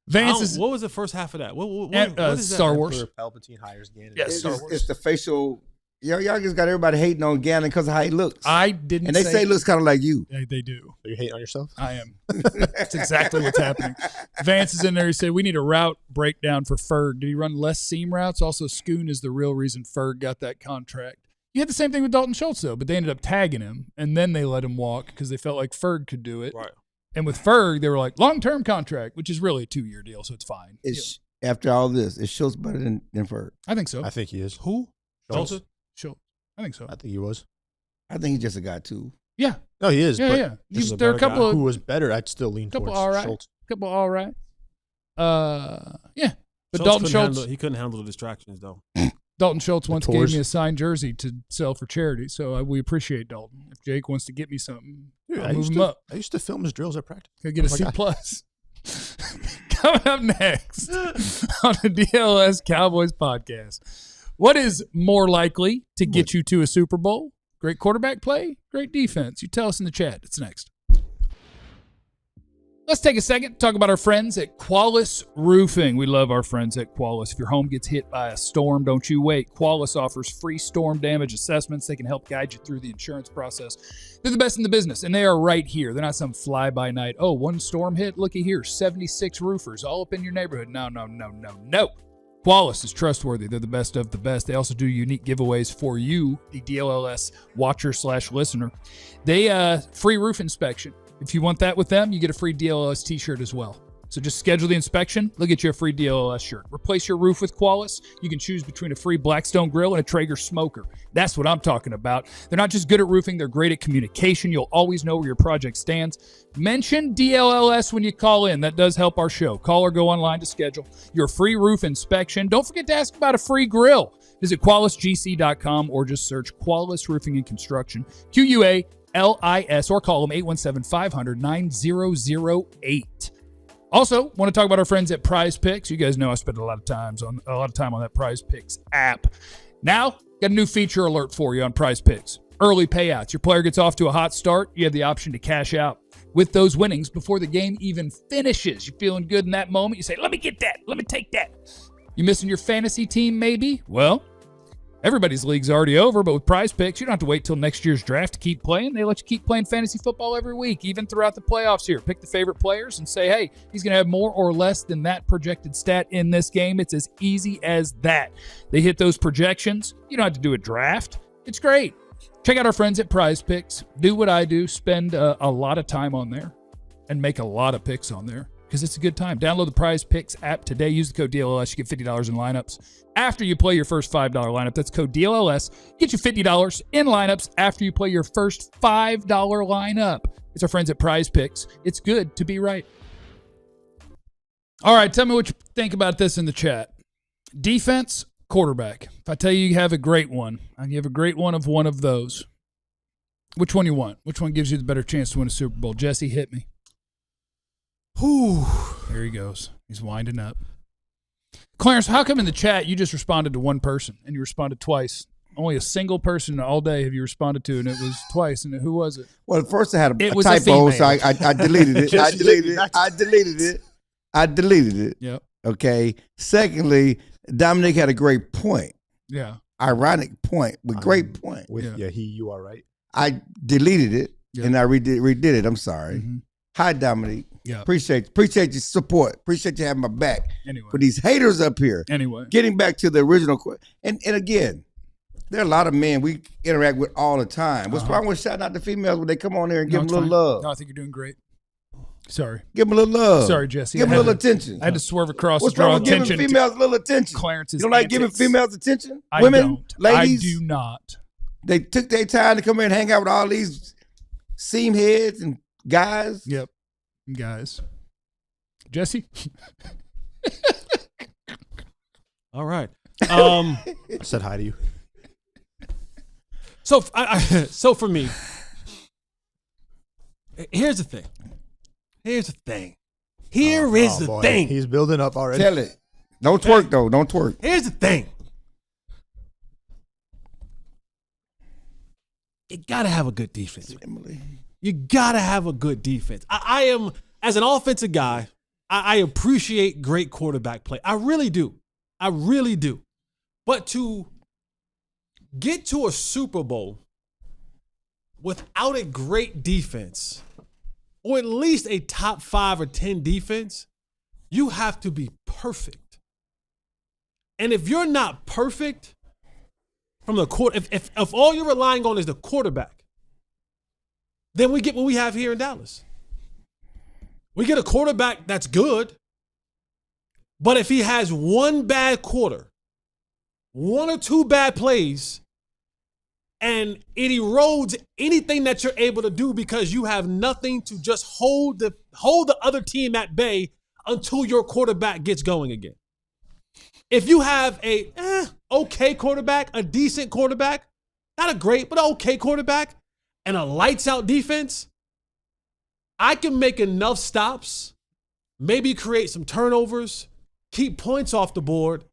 Vance is
What was the first half of that? What is that?
Star Wars.
Emperor Palpatine hires Ganon.
Yes. Star Wars.
It's the facial. Y'all just got everybody hating on Gannon because of how he looks.
I didn't
and they say he looks kind of like you.
They do.
So you hate on yourself?
I am. That's exactly what's happening. Vance is in there. He said, we need a route breakdown for Ferg. Did he run less seam routes? Also, Schoon is the real reason Ferg got that contract. You had the same thing with Dalton Schultz, though, but they ended up tagging him, and then they let him walk because they felt like Ferg could do it.
Right.
And with Ferg, they were like, long-term contract, which is really a 2-year deal, so it's fine.
After all this, is Schultz better than Ferg?
I think so.
I think he is.
Who?
Schultz?
Schultz. I think so.
I think he was.
I think he's just a guy too.
Yeah.
No, he is.
Yeah,
but
yeah.
this is a
There are a
better
couple
guy.
who
of
was better, I'd still lean
couple
towards
all right.
Schultz.
Couple all right. Yeah. But
Schultz
Dalton
couldn't
Schultz,
he couldn't handle the distractions though.
Dalton Schultz once gave
tours.
me a signed jersey to sell for charity, so we appreciate Dalton. If Jake wants to get me something,
Dude,
I'll
I
move
used
him
to,
up.
I used to film his drills at practice.
Could get a
Oh my
C
God.
plus. Coming up next on the DLLS Cowboys podcast. What is more likely to get you to a Super Bowl? Great quarterback play, great defense. You tell us in the chat. It's next. Let's take a second to talk about our friends at Qualis Roofing. We love our friends at Qualis. If your home gets hit by a storm, don't you wait. Qualis offers free storm damage assessments. They can help guide you through the insurance process. They're the best in the business, and they are right here. They're not some fly-by-night, oh, one storm hit, looky here, 76 roofers all up in your neighborhood. No. Qualis is trustworthy. They're the best of the best. They also do unique giveaways for you, the DLLS watcher/listener. They free roof inspection. If you want that with them, you get a free DLLS t-shirt as well. So just schedule the inspection. They'll get you a free DLLS shirt. Replace your roof with Qualis. You can choose between a free Blackstone grill and a Traeger smoker. That's what I'm talking about. They're not just good at roofing. They're great at communication. You'll always know where your project stands. Mention DLLS when you call in. That does help our show. Call or go online to schedule your free roof inspection. Don't forget to ask about a free grill. Visit QualisGC.com or just search Qualis Roofing and Construction. QUALIS, or call them 817-500-9008. Also, want to talk about our friends at Prize Picks. You guys know I spend a lot of time on that Prize Picks app. Now, got a new feature alert for you on Prize Picks. Early payouts. Your player gets off to a hot start. You have the option to cash out with those winnings before the game even finishes. You're feeling good in that moment. You say, let me get that. Let me take that. You missing your fantasy team maybe? Well, everybody's league's already over, but with Prize Picks, you don't have to wait till next year's draft to keep playing. They let you keep playing fantasy football every week, even throughout the playoffs here. Pick the favorite players and say, hey, he's going to have more or less than that projected stat in this game. It's as easy as that. They hit those projections. You don't have to do a draft. It's great. Check out our friends at Prize Picks. Do what I do. Spend a lot of time on there and make a lot of picks on there because it's a good time. Download the Prize Picks app today. Use the code DLLS. You get $50 in lineups after you play your first $5 lineup. That's code DLLS. Get you $50 in lineups after you play your first $5 lineup. It's our friends at Prize Picks. It's good to be right. All right, tell me what you think about this in the chat. Defense, quarterback. If I tell you have a great one, and you have a great one of those, which one you want? Which one gives you the better chance to win a Super Bowl? Jesse, hit me. Whew. There he goes. He's winding up. Clarence, how come in the chat you just responded to one person and you responded twice? Only a single person all day have you responded to, and it was twice. And who was it?
Well, at first I had a
It was a
typo, so
female.
I deleted it. I deleted it.
Yep.
Okay. Secondly, Dominic had a great point.
Yeah.
Ironic point, but great point.
With
Yeah.
you are right.
I deleted it
Yeah.
and I redid it. I'm sorry.
Mm-hmm.
Hi, Dominic.
Yeah.
Appreciate your support. Appreciate you having my back.
Anyway.
For these haters up here.
Anyway.
Getting back to the original question. And again, there are a lot of men we interact with all the time. What's wrong with shouting out the females when they come on there and give them
it's
a little
fine.
love?
No, I think you're doing great. Sorry.
Give them a little love.
Sorry, Jesse.
Give
I
them a
had
little
to-
attention.
I had to swerve across
What's
to draw
wrong with giving
attention
females a little attention?
Clarence's
You don't like giving
antics.
females attention?
I
Women,
don't.
ladies,
I do not.
they took their time to come here and hang out with all these seam heads and guys.
Yep. Guys. Jesse?
All right.
I said hi to you.
So for me, here's the thing. Here is the thing.
He's building up already.
Tell it. Don't twerk, though. Don't twerk.
Here's the thing. You got to have a good defense. You got to have a good defense. I am, as an offensive guy, I appreciate great quarterback play. I really do. I really do. But to get to a Super Bowl without a great defense, or at least a top 5 or 10 defense, you have to be perfect. And if you're not perfect from the court, if all you're relying on is the quarterback, then we get what we have here in Dallas. We get a quarterback that's good, but if he has one bad quarter, 1 or 2 bad plays, and it erodes anything that you're able to do because you have nothing to just hold the other team at bay until your quarterback gets going again. If you have a okay quarterback, a decent quarterback, not a great, but an okay quarterback, and a lights out defense, I can make enough stops, maybe create some turnovers, keep points off the board,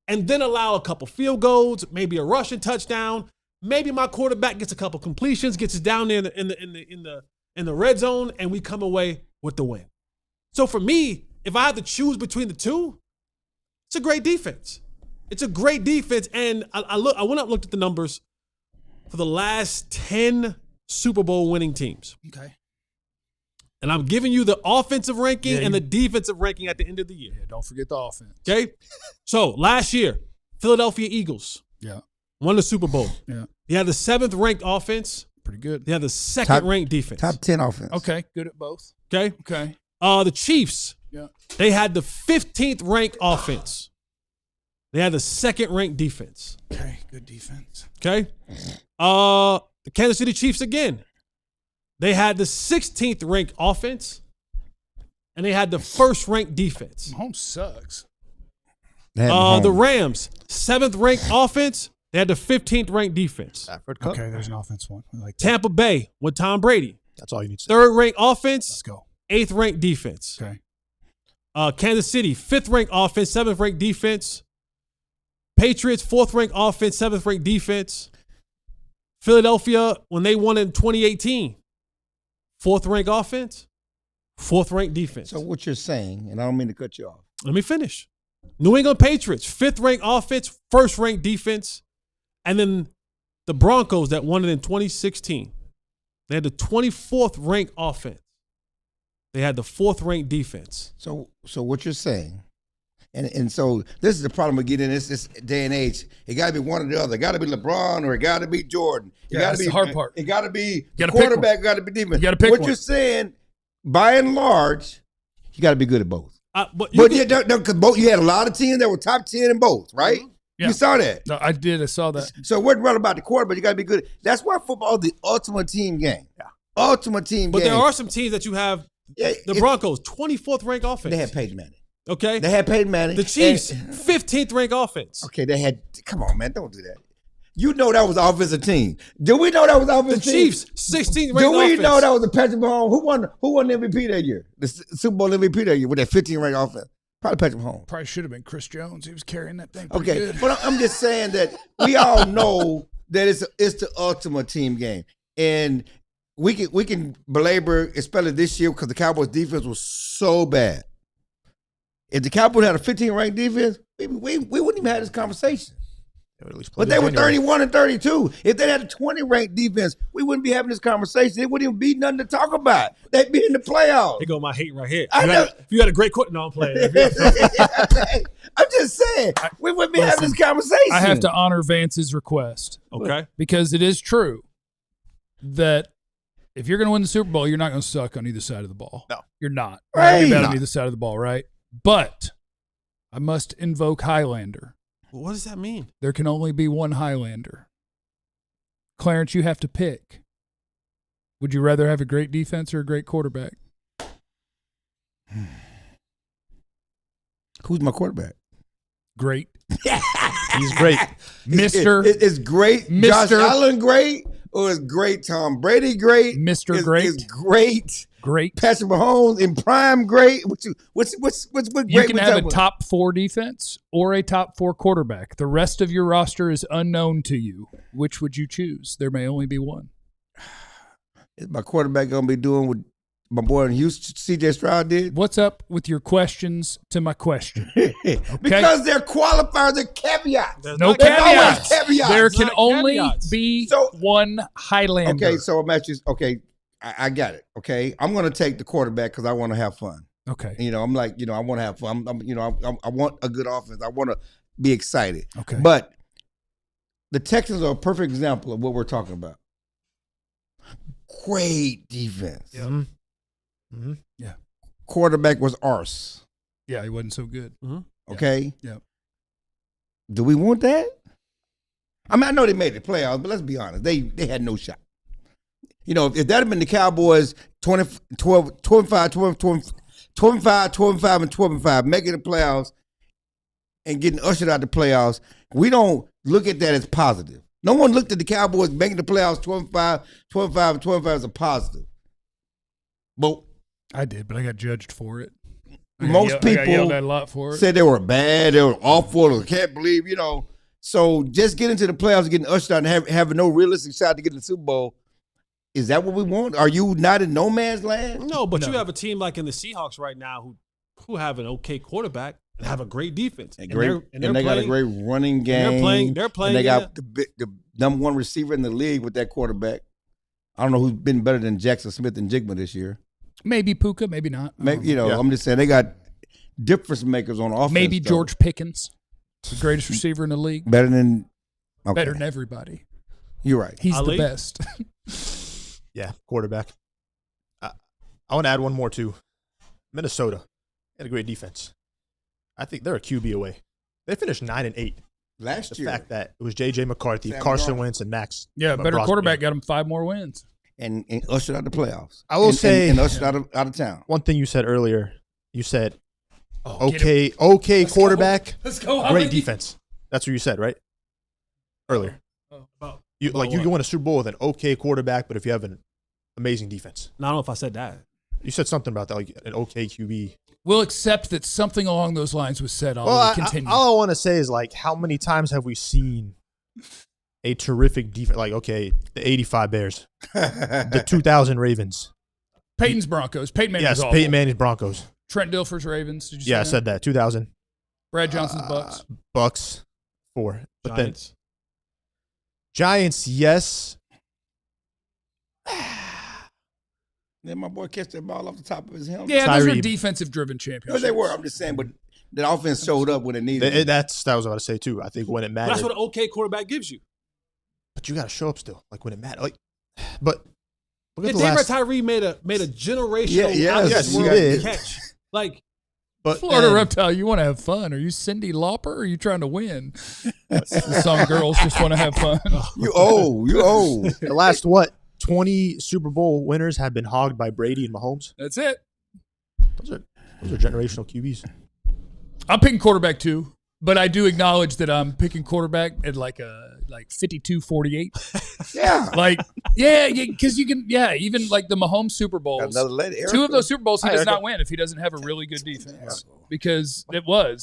and then allow a couple field goals, maybe a rushing touchdown. Maybe my quarterback gets a couple completions, gets us down there in the red zone, and we come away with the win. So for me, if I had to choose between the two, it's a great defense. It's a great defense, and I went up and looked at the numbers for the last 10 Super Bowl winning teams.
Okay.
And I'm giving you the offensive ranking and the defensive ranking at the end of the year.
Yeah, don't forget the offense.
Okay? So last year, Philadelphia Eagles.
Yeah.
Won the Super Bowl.
Yeah.
He had the 7th ranked offense.
Pretty good.
They had the 2nd ranked defense.
Top 10 offense.
Okay. Good at both.
Okay.
Okay.
The Chiefs.
Yeah.
They had the 15th ranked offense. They had the 2nd ranked defense.
Okay. Good defense.
Okay. The Kansas City Chiefs again. They had the 16th ranked offense. And they had the 1st ranked defense.
Mahomes sucks.
The Rams, 7th ranked offense. They had the 15th ranked defense.
Okay, there's an offense one. I like that.
Tampa Bay with Tom Brady.
That's all you need to say.
3rd ranked offense.
Let's go.
8th ranked defense.
Okay.
Kansas City, 5th ranked offense, 7th ranked defense. Patriots, 4th ranked offense, 7th ranked defense. Philadelphia, when they won in 2018, 4th ranked offense, 4th ranked defense.
So what you're saying, and I don't mean to cut you off.
Let me finish. New England Patriots, 5th ranked offense, 1st ranked defense. And then the Broncos that won it in 2016. They had the 24th ranked offense. They had the 4th ranked defense.
So what you're saying, and so this is the problem with getting in this day and age. It got to be one or the other. It got to be LeBron or it got to be Jordan. It got to be
the hard part.
It got to be
gotta
quarterback. Got to be defense.
You got to pick
what
one.
you're saying, by and large, you got to be good at both.
But
Because you had a lot of teams that were top 10 in both, right?
Mm-hmm. Yeah.
You saw that.
No, I did. I saw that.
So we're right about the quarterback. You got to be good. That's why football is the ultimate team game. Yeah. Ultimate team game.
But there are some teams that you have. The Broncos, 24th ranked offense.
They had Peyton Manning.
Okay.
They had Peyton Manning.
The Chiefs, 15th ranked offense.
Okay, they had. Come on, man, don't do that. You know that was the offensive team. Do we know that was the offensive team?
The Chiefs, 16th ranked
Do we
offense.
know that was the Patrick Mahomes? Who won the MVP that year? The Super Bowl MVP that year with that 15th ranked offense? Probably Patrick Mahomes.
Probably should have been Chris Jones. He was carrying that thing pretty
Okay,
good.
but I'm just saying that we all know that it's the ultimate team game, and we can belabor, especially this year, because the Cowboys' defense was so bad. If the Cowboys had a 15 ranked defense, we wouldn't even have this conversation. But they were 31 and 32. If they had a 20 ranked defense, we wouldn't be having this conversation. It wouldn't even be nothing to talk about. They'd be in the playoffs.
Here go my hate right here.
If
you got a great quarter, no, I'm playing.
I'm just saying, we wouldn't be having this conversation.
I have to honor Vance's request.
Okay.
Because it is true that if you're going to win the Super Bowl, you're not going to suck on either side of the ball.
No.
You're not.
Right.
You're bad on either side of the ball, right? But I must invoke Highlander.
What does that mean?
There can only be one Highlander. Clarence, you have to pick. Would you rather have a great defense or a great quarterback?
Who's my quarterback?
Great.
He's great.
Mr.
It's great.
Mr.
Josh Allen great, or is great Tom Brady great?
Mr. Great.
Is great.
Great.
Patrick Mahomes in prime great. What's great?
You can have a top 4 defense or a top 4 quarterback. The rest of your roster is unknown to you. Which would you choose? There may only be one.
Is my quarterback going to be doing what my boy in Houston, C.J. Stroud, did?
What's up with your questions to my question?
Because they're qualifiers, they're caveats.
No caveats.
Caveats.
There can
not
only
caveats.
be
So-
one Highlander.
Okay, so I'm actually, I got it. Okay, I'm going to take the quarterback because I want to have fun.
Okay.
I'm like, I want to have fun. I want a good offense. I want to be excited.
Okay.
But the Texans are a perfect example of what we're talking about. Great defense.
Yeah.
Mm-hmm.
Yeah.
Quarterback was arse.
Yeah, he wasn't so good.
Okay.
Yeah.
Do we want that? I mean, I know they made the playoffs, but let's be honest. They had no shot. If that had been the Cowboys 25, 12-5, making the playoffs and getting ushered out the playoffs, we don't look at that as positive. No one looked at the Cowboys making the playoffs 12-5 as a positive. But
I did, but I got judged for it.
most
I got
people
yelled at a lot for it.
said they were bad, they were awful, I can't believe, So just getting to the playoffs, getting ushered out, and having no realistic shot to get in the Super Bowl, is that what we want? Are you not in no man's land?
No, but you have a team like in the Seahawks right now who have an okay quarterback and have a great defense.
And they got a great running game.
They're playing.
And they got the number 1 receiver in the league with that quarterback. I don't know who's been better than Jackson Smith and Jigma this year.
Maybe Puka, maybe not.
Maybe, I'm just saying they got difference makers on offense.
Maybe
though.
George Pickens, the greatest receiver in the league.
Better than
Everybody.
You're right.
He's
Ali?
the best.
Yeah, quarterback. I want to add one more too. Minnesota had a great defense. I think they're a QB away. They finished 9-8.
Last
The
year.
fact that it was J.J. McCarthy,
Sam
Carson
Darnold.
Wentz, and Max.
Yeah, better
Crosby.
quarterback got him 5 more wins.
And ushered out the playoffs.
I will say-
and ushered out of town.
One thing you said earlier, you said,
Get him.
okay quarterback,
Let's go.
great defense. That's what you said, right? Earlier. You win a Super Bowl with an okay quarterback, but if you have an amazing defense.
I don't know if I said that.
You said something about that, like an okay QB.
We'll accept that something along those lines was said. I'll continue.
All I want to say is, like, how many times have we seen a terrific defense? Like, okay, the 85 Bears, the 2000 Ravens.
Peyton's Broncos. Peyton Manning's
Yes,
awful.
Peyton Manning's Broncos.
Trent Dilfer's Ravens. Did you say
Yeah, I
that?
said that. 2000.
Brad Johnson's Bucks.
Bucks, 4. But
Giants.
then Giants, yes.
Then my boy catch that ball off the top of his helmet.
Yeah, those were
Tyree.
defensive-driven
No,
championships.
they were. I'm just saying, but the offense showed up when it needed.
That was what I was about to say, too. I think when it
But
mattered.
that's what an okay quarterback gives you.
But you got to show up still, like when it mattered. Like, but look at
And
the
David
last.
Tyree made a generational
yes,
he did.
catch. Like
But
Florida
and-
Reptile, you want to have fun. Are you Cyndi Lauper or are you trying to win? Some girls just want to have fun.
You old.
the last 20 Super Bowl winners have been hogged by Brady and Mahomes.
That's it.
Those are generational QBs.
I'm picking quarterback too, but I do acknowledge that I'm picking quarterback at like 52-48.
Yeah.
Because you can, even like the Mahomes Super Bowls.
Another lady, Erica.
2 of those Super Bowls he
Hi,
does
Erica.
not win if he doesn't have a really good defense. Because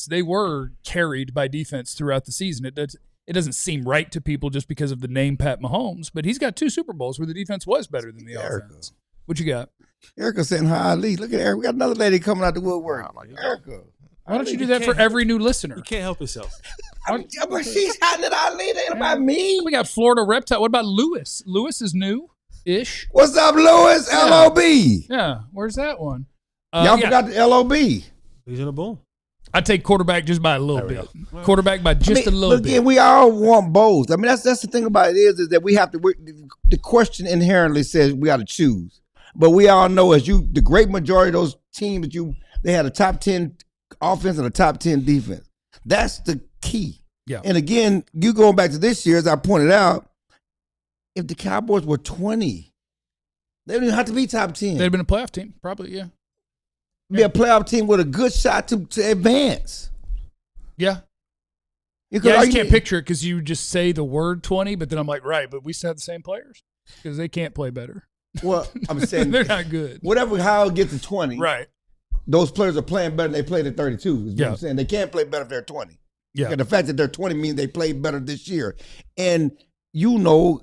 they were carried by defense throughout the season. It doesn't seem right to people just because of the name Pat Mahomes, but he's got 2 Super Bowls where the defense was better than the offense. What you got?
Erica saying hi, Ali. Look at Erica. We got another lady coming out the woodwork. Erica.
Why don't you do that for every new listener?
you can't help yourself.
But she's hiding it, Ali. It ain't about me.
We got Florida Reptile. What about Lewis? Lewis is new-ish.
What's up, Lewis?
Yeah.
LOB.
Yeah, where's that one?
Y'all forgot the LOB.
He's in a boom.
I take quarterback just by a little bit. Quarterback by just a little bit.
Again, we all want both. I mean, that's the thing about it is that we have to. The question inherently says we got to choose, but we all know the great majority of those teams they had a top 10 offense and a top 10 defense. That's the key.
Yeah.
And again, you going back to this year, as I pointed out, if the Cowboys were 20, they don't even have to be top 10.
They'd have been a playoff team, probably. Yeah.
Be a playoff team with a good shot to advance.
Yeah.
Because
I
all
just
you
can't
need-
picture it because you just say the word 20, but then I'm like, right, but we still have the same players because they can't play better.
Well, I'm saying
They're not good.
how it gets to 20,
Right.
those players are playing better than they played at 32. Is what
Yeah.
I'm saying. They can't play better if they're 20.
Yeah.
The fact that they're 20 means they played better this year. And you know,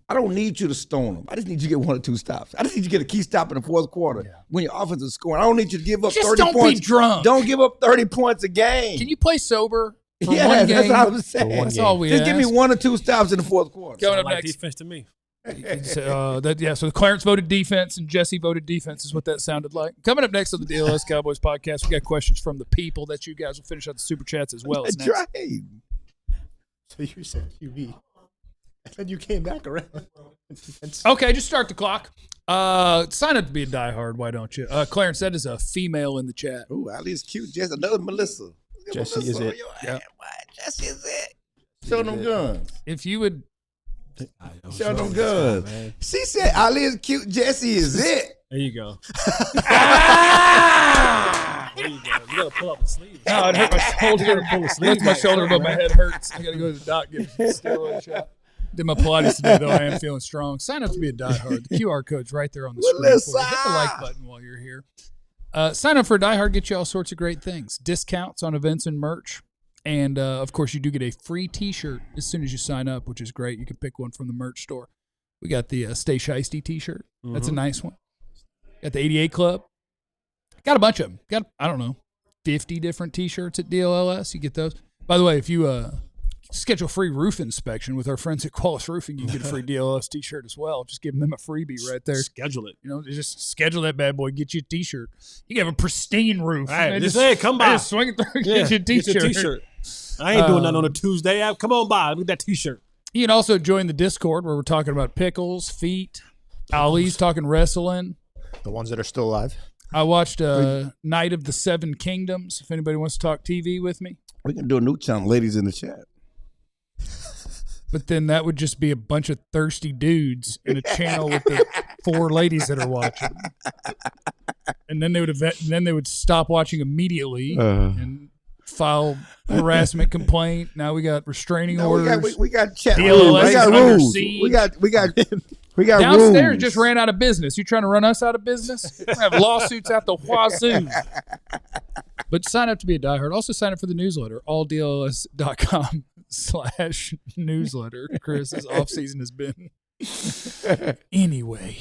I don't need you to stone them. I just need you to get 1 or 2 stops. I just need you to get a key stop in the fourth quarter when your offense is scoring. I don't need you to give up
Just
30
don't
points.
be drunk.
Don't give up 30 points a game.
Can you play sober for
Yes,
one game?
that's what I was saying.
That's all we
Just give me
ask.
1 or 2 stops in the fourth quarter.
Coming up
Like
next.
defense to me.
So Clarence voted defense and Jesse voted defense is what that sounded like. Coming up next on the DLLS Cowboys podcast, we got questions from the people that you guys will finish out the super chats as well.
That's
Next.
right.
So you said QB. And then you came back around.
Okay, just start the clock. Sign up to be a diehard. Why don't you? Clarence, that is a female in the chat.
Ooh, Ali is cute. Just another Melissa.
Jesse is it.
Yeah.
Jesse is it. Show them guns.
If you would,
Show them guns. She said Ali is cute. Jesse is it.
There you go.
Ah!
There you go. You gotta pull up the sleeve.
no, it hurt my shoulder. Lift my shoulder, but my head hurts. I gotta go to the doc get a steroid shot. Did my Pilates today, though. I am feeling strong. Sign up to be a diehard. The QR code's right there on the screen.
Melissa!
For you. Hit the like button while you're here. Sign up for a diehard. Get you all sorts of great things. Discounts on events and merch. And, of course, you do get a free T-shirt as soon as you sign up, which is great. You can pick one from the merch store. We got the Stay Shiesty T-shirt. That's a nice one. Got the 88 Club. Got a bunch of them. Got, I don't know, 50 different T-shirts at DLLS. You get those. By the way, if you schedule a free roof inspection with our friends at Qualis Roofing, you can get a free DLLS T-shirt as well. Just giving them a freebie right there.
Schedule it.
You know, just schedule that bad boy. Get you a T-shirt. You can have a pristine roof.
All right,
And
just say, come by.
Just swing it through.
Yeah,
Get you a
get your
T-shirt.
T-shirt. I ain't doing nothing on a Tuesday. Come on by. Look at that T-shirt.
You can also join the Discord where we're talking about pickles, feet. Ali's talking wrestling.
The ones that are still alive.
I watched Night of the Seven Kingdoms. If anybody wants to talk TV with me.
We can do a new channel, ladies in the chat.
But then that would just be a bunch of thirsty dudes in a channel with the 4 ladies that are watching. And then they would stop watching immediately and file harassment complaint. Now we got restraining orders.
We got chat
DLLS
rules. We got
is under
rules.
siege.
We got
Downstairs
rules.
just ran out of business. You trying to run us out of business? We're gonna have lawsuits out the wazoo. But sign up to be a diehard. Also sign up for the newsletter, alldlls.com/newsletter. Chris's off season has been. Anyway,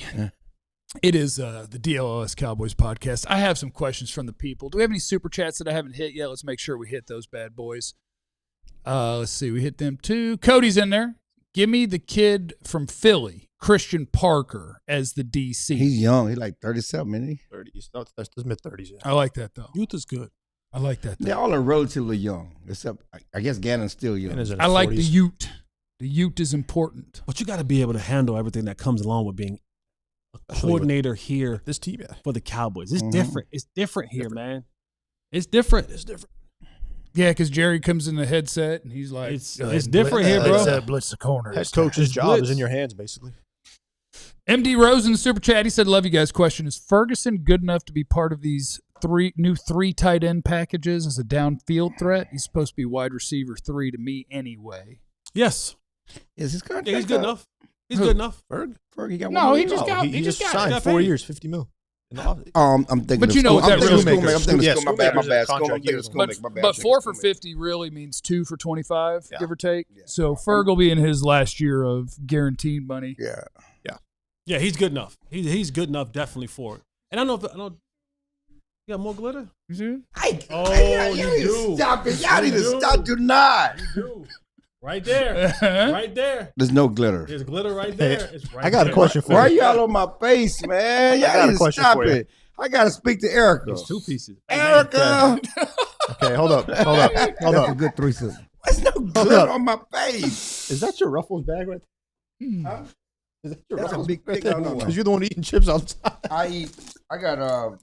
it is the DLLS Cowboys podcast. I have some questions from the people. Do we have any super chats that I haven't hit yet? Let's make sure we hit those bad boys. Let's see. We hit them too. Cody's in there. Give me the kid from Philly, Christian Parker, as the DC.
He's young. He's like 37, isn't he?
30s. No, that's the mid-30s. Yeah.
I like that, though.
Youth is good.
I like that,
They
though.
all are relatively young, except I guess Gannon's still young.
And is in
I
his
like
40s.
the Ute. The Ute is important.
But you got to be able to handle everything that comes along with being a coordinator here
This team, yeah.
for the Cowboys. It's different. It's different here, man. It's different. It's different.
Yeah, because Jerry comes in the headset and he's like,
It's
"Go ahead and
different here, bro."
Blitz the corner.
Head coach's job is in your hands, basically.
MD Rose in the super chat. He said, "Love you guys." Question: is Ferguson good enough to be part of these three tight end packages as a downfield threat? He's supposed to be wide receiver 3 to me anyway.
Yes.
Is his contract
Yeah, he's good
up?
enough. He's good enough.
Ferg, he got
No,
one
he
more
just
year.
got-
he just
got
signed
got
4
paid.
years, $50 million. In the off-
I'm thinking.
But
of
you know
school-
what that
I'm thinking of
really
Schoolmaker. I'm thinking
Yeah,
of Schoolmaker. My
Schoolmaker's
bad.
contract
I'm thinking
year.
of Schoolmaker. My bad.
But
I'm thinking
4
of
for
Schoolmaker.
50 really means 2 for 25,
Yeah.
give or take. So Ferg will be in his last year of guaranteed money.
Yeah.
Yeah, he's good enough. He's good enough definitely for it. And I don't know if you got more glitter?
You see?
Oh,
you
you
need to
do.
stop it. Y'all need to
do.
stop. Do not.
Right there. Right there.
There's no glitter.
There's glitter right there. It's right
I got a
there.
question for
Why
you.
y'all on my face, man? Y'all
got a
need to
question
stop
for you.
it. I gotta speak to Erica.
There's 2 pieces.
Erica,
Okay, hold up.
that's a good threesome. There's no glitter on my face.
Is that your Ruffles bag right there? Is that your
That's a
Ruffles
big
right
thing.
there?
No, no.
Because you're the one eating chips all the time.
I got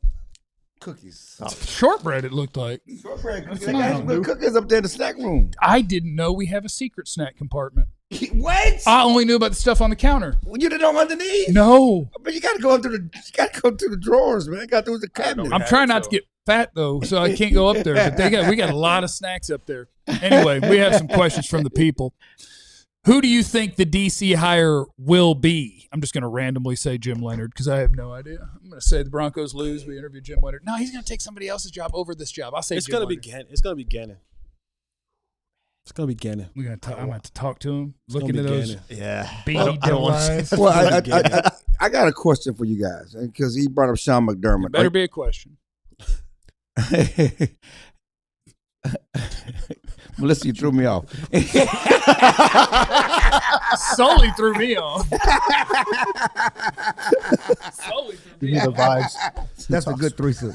cookies.
Shortbread, it looked like.
Shortbread cookies. I got some good cookies up there in the snack room.
I didn't know we have a secret snack compartment.
What?
I only knew about the stuff on the counter.
Well, you didn't know underneath.
No.
But you got to go through the drawers, man. Got through the cabinet.
I'm trying not to get fat though, so I can't go up there. But we got a lot of snacks up there. Anyway, we have some questions from the people. Who do you think the DC hire will be? I'm just going to randomly say Jim Leonard because I have no idea. I'm going to say the Broncos lose. We interview Jim Leonard. No, he's going to take somebody else's job over this job. I'll say
it's
Jim
gonna
Leonard.
be Gannon. It's gonna be Gannon. It's gonna be Gannon.
I'm going to have to talk to him.
It's
Looking
gonna
at
be
those
Gannon.
Yeah.
beady
I don't want to
eyes.
say
Well, I got a question for you guys because he brought up Sean McDermott.
Better be a question.
Melissa, you threw me off.
Solely threw me off. Solely threw me
the
off.
vibes.
That's a good threesome.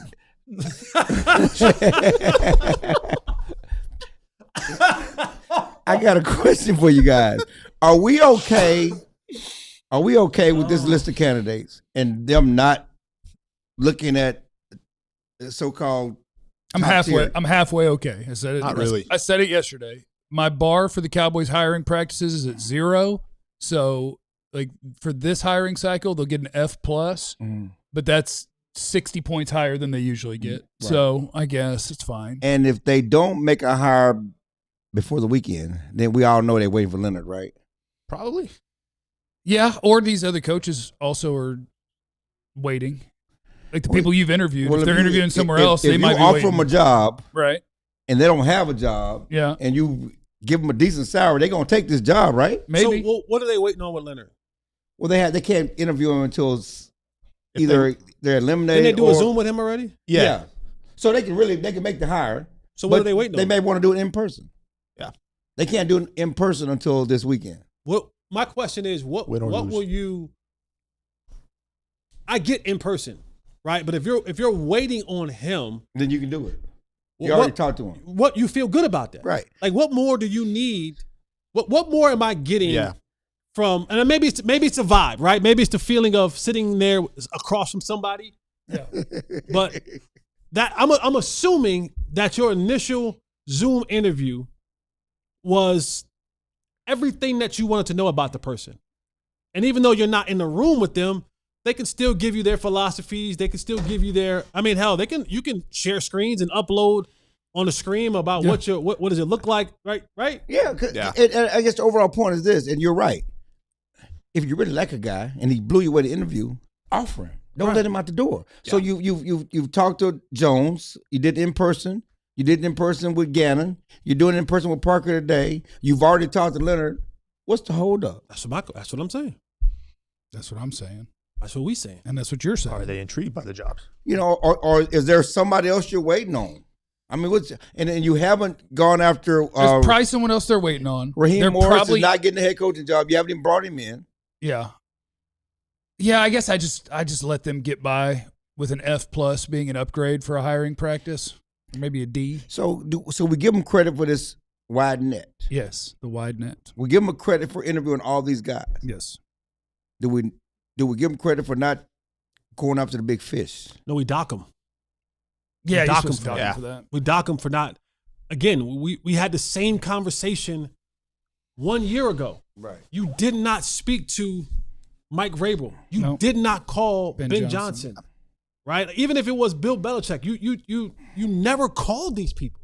I got a question for you guys. Are we okay? Are we okay with this list of candidates and them not looking at the so-called?
I'm
top
halfway.
tier?
I'm halfway okay. I said it.
Not really.
I said it yesterday. My bar for the Cowboys hiring practices is at 0. So, like for this hiring cycle, they'll get an F+, but that's 60 points higher than they usually get.
Right.
So I guess it's fine.
And if they don't make a hire before the weekend, then we all know they're waiting for Leonard, right?
Probably. Yeah, or these other coaches also are waiting. Like the people you've interviewed, if they're interviewing somewhere else, they might be
offer
waiting.
them a job,
Right.
and they don't have a job,
Yeah.
and you give them a decent salary, they're gonna take this job, right?
Maybe.
So, what are they waiting on with Leonard?
Well, they can't interview him until either they're eliminated.
Didn't they do
or,
a Zoom with him already?
Yeah. So they can make the hire.
So what
but
are they waiting on?
They may want to do it in person.
Yeah.
They can't do it in person until this weekend.
What my question is, what
Win or lose.
will you? I get in person, right? But if you're waiting on him,
Then you can do it. You
what-
already talked to him.
what you feel good about that,
Right.
Like, what more do you need? What more am I getting?
Yeah.
From, and maybe it's a vibe, right? Maybe it's the feeling of sitting there across from somebody.
Yeah.
But that I'm assuming that your initial Zoom interview was everything that you wanted to know about the person. And even though you're not in the room with them, they can still give you their philosophies. They can still give you their, I mean, hell, you can share screens and upload on the screen about what does it look like, right? Right?
Yeah. And I guess the overall point is this, and you're right. If you really like a guy and he blew you away to interview, offer him. Don't let him out the door. Yeah. So you've talked to Jones. You did it in person. You did it in person with Gannon. You're doing it in person with Parker today. You've already talked to Leonard. What's the holdup?
That's what I'm saying.
That's what I'm saying.
That's what we saying.
And that's what you're saying.
Are they intrigued by the jobs?
You know, or is there somebody else you're waiting on? I mean, and you haven't gone after
There's probably someone else they're waiting on.
Raheem
They're
Morris
probably
is not getting the head coaching job. You haven't even brought him in.
Yeah. Yeah, I guess I just let them get by with an F+ being an upgrade for a hiring practice. Or maybe a D.
So we give them credit for this wide net.
Yes, the wide net.
We give them a credit for interviewing all these guys.
Yes.
Do we give them credit for not going after the big fish?
No, we dock them.
Yeah,
dock
you're
him
supposed to dock him for that.
We dock him for not. Again, we had the same conversation 1 year ago.
Right.
You did not speak to Mike Vrabel. You did not call Ben Johnson. Right? Even if it was Bill Belichick, you never called these people.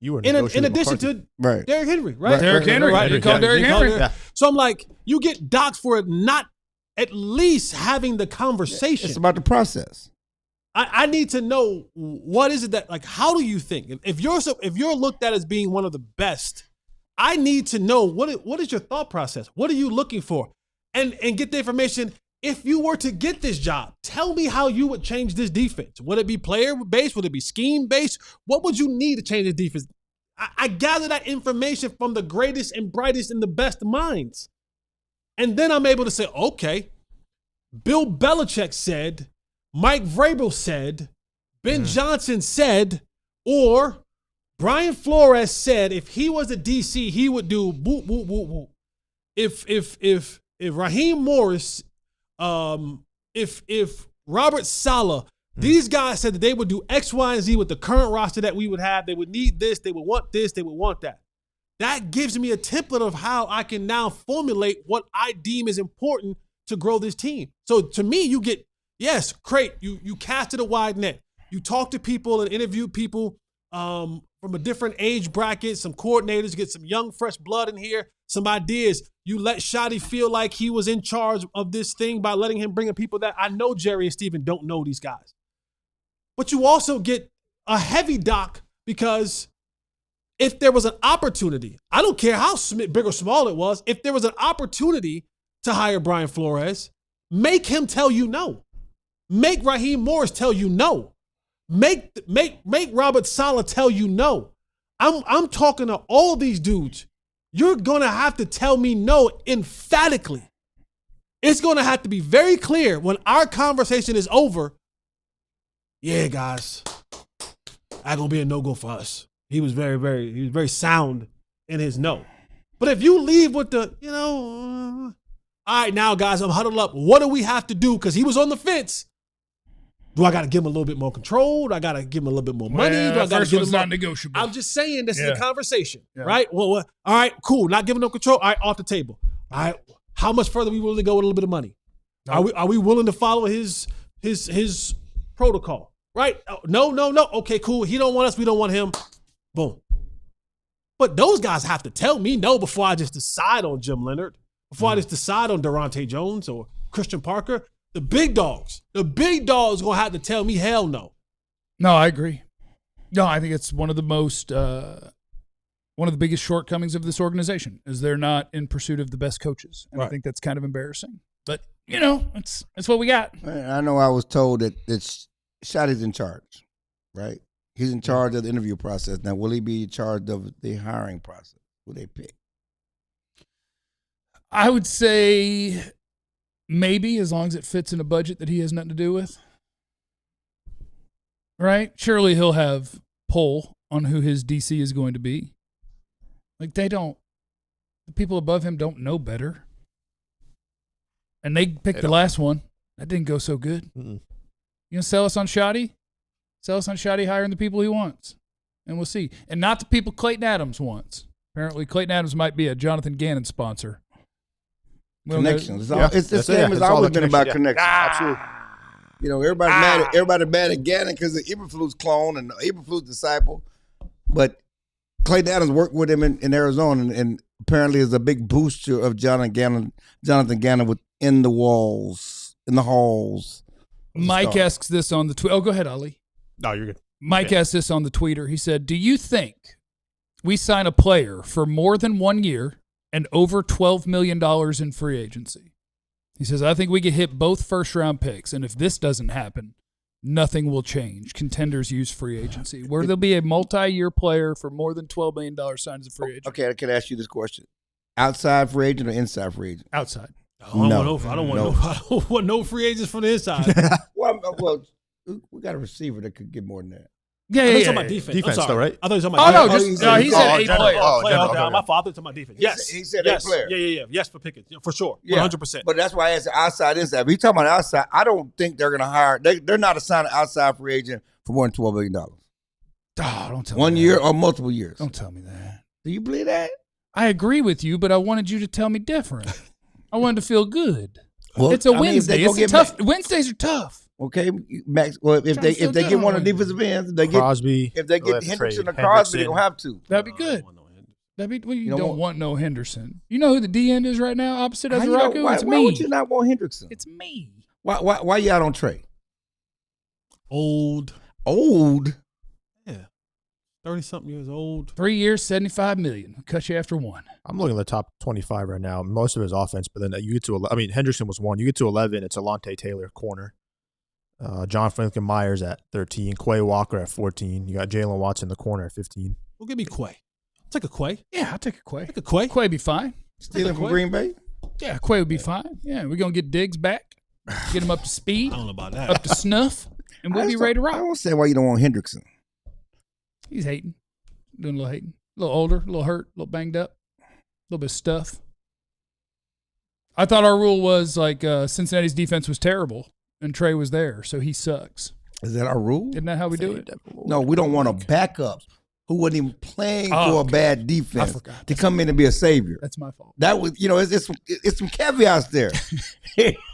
You were
In addition to Derrick Henry, right?
Derrick Henry.
Right.
You called Derrick Henry.
Yeah.
So I'm like, you get docked for not at least having the conversation.
It's about the process.
I need to know, what is it that, like, how do you think? If you're looked at as being one of the best, I need to know what is your thought process? What are you looking for? And get the information. If you were to get this job, tell me how you would change this defense. Would it be player-based? Would it be scheme-based? What would you need to change the defense? I gather that information from the greatest and brightest and the best minds. And then I'm able to say, okay, Bill Belichick said, Mike Vrabel said, Ben Johnson said, or Brian Flores said if he was a DC, he would do boop, boop, boop, boop. If Raheem Morris, if Robert Saleh, these guys said that they would do X, Y, and Z with the current roster that we would have. They would need this. They would want this. They would want that. that gives me a template of how I can now formulate what I deem is important to grow this team. So to me, you get, yes, great. You casted a wide net. You talk to people and interview people from a different age bracket, some coordinators, get some young, fresh blood in here, some ideas. You let Shotty feel like he was in charge of this thing by letting him bring in people that I know Jerry and Steven don't know these guys. But you also get a heavy dock because if there was an opportunity, I don't care how big or small it was, if there was an opportunity to hire Brian Flores, make him tell you no. Make Raheem Morris tell you no. Make Robert Saleh tell you no. I'm talking to all these dudes. You're going to have to tell me no emphatically. It's going to have to be very clear when our conversation is over. Yeah, guys, that's going to be a no-go for us. He was very sound in his no. But if you leave with the, all right, now, guys, I'm huddled up. What do we have to do? Because he was on the fence. Do I got to give him a little bit more control? Do I got to give him a little bit more money?
Well,
Do I got to give him
not negotiable.
I'm just saying this is a conversation, right? Well, all right, cool. Not giving them control. All right, off the table. All right, how much further are we willing to go with a little bit of money? Nope. Are we willing to follow his protocol? Right? No. Okay, cool. He don't want us. We don't want him. Boom. But those guys have to tell me no before I just decide on Jim Leonard, before I just decide on Durante Jones or Christian Parker. The big dogs going to have to tell me hell no.
No, I agree. No, I think it's one of the biggest shortcomings of this organization is they're not in pursuit of the best coaches. And I think that's kind of embarrassing. But, it's what we got.
I know I was told that Shotty's in charge, right? He's in charge of the interview process. Now, will he be in charge of the hiring process? Will they pick?
I would say maybe, as long as it fits in a budget that he has nothing to do with. Right? Surely he'll have pull on who his DC is going to be. Like, the people above him don't know better. And they picked the last one. That didn't go so good. You gonna sell us on Shotty? Sell us on Shotty hiring the people he wants. And we'll see. And not the people Clayton Adams wants. Apparently, Clayton Adams might be a Jonathan Gannon sponsor.
Connections. It's the same as always been about connections.
Absolutely.
Everybody mad at Gannon because of Eberflus clone and Eberflus disciple. But Clayton Adams worked with him in Arizona and apparently is a big booster of Jonathan Gannon within the walls, in the halls.
Mike asks this on the Twitter. Oh, go ahead, Ali.
No, you're good.
Mike asked this on the Twitter. He said, do you think we sign a player for more than 1 year and over $12 million in free agency? He says, I think we could hit both first-round picks, and if this doesn't happen, nothing will change. Contenders use free agency. Where there'll be a multi-year player for more than $12 million signed as a free agent.
Okay, I can ask you this question. Outside free agent or inside free agent?
Outside.
I don't want no free agents from the inside.
Well, we got a receiver that could get more than that.
Yeah,
I thought you talking about defense.
Defense, though, right?
I thought you were talking about
defense. He said a player.
My father talking about defense. Yes.
He said a player.
Yeah. Yes, for Pickens. Yeah, for sure.
Yeah.
100%.
But that's why I asked outside, inside. If you're talking about outside, I don't think they're going to hire. They're not assigning an outside free agent for more than $12 million.
Oh, don't tell me
1
that.
year or multiple years.
Don't tell me that.
Do you believe that?
I agree with you, but I wanted you to tell me different. I wanted to feel good.
Well,
it's a Wednesday. Wednesdays are tough.
Okay, Max. Well, if they get one of the defensive ends, if they get Hendrickson or Crosby, they're gonna have to.
That'd be good. You don't want no Henderson. You know who the D end is right now, opposite of Zaraku? It's me.
Why would you not want Hendrickson?
It's me.
Why you out on Trey?
Old. Yeah. 30-something years old.
3 years, $75 million. Cut you after one.
I'm looking at the top 25 right now. Most of his offense, but then you get to, Henderson was 1. You get to 11, it's Alontae Taylor, corner. John Franklin Myers at 13. Quay Walker at 14. You got Jalen Watson in the corner at 15.
Well, give me Quay. I'll take a Quay.
Yeah, I'll take a Quay.
Take a Quay.
Quay be fine.
Stealing from Green Bay?
Yeah, Quay would be fine. Yeah, we're going to get Diggs back, get him up to speed.
I don't know about that.
Up to snuff, and we'll be ready to rock.
I don't say why you don't want Hendrickson.
He's hating. Doing a little hating. A little older, a little hurt, a little banged up, a little bit of stuff. I thought our rule was like Cincinnati's defense was terrible, and Trey was there, so he sucks.
Is that our rule?
Isn't that how we do it?
No, we don't want a backup who wasn't even playing for a bad defense to come in and be a savior.
That's my fault.
That was, it's some caveats there.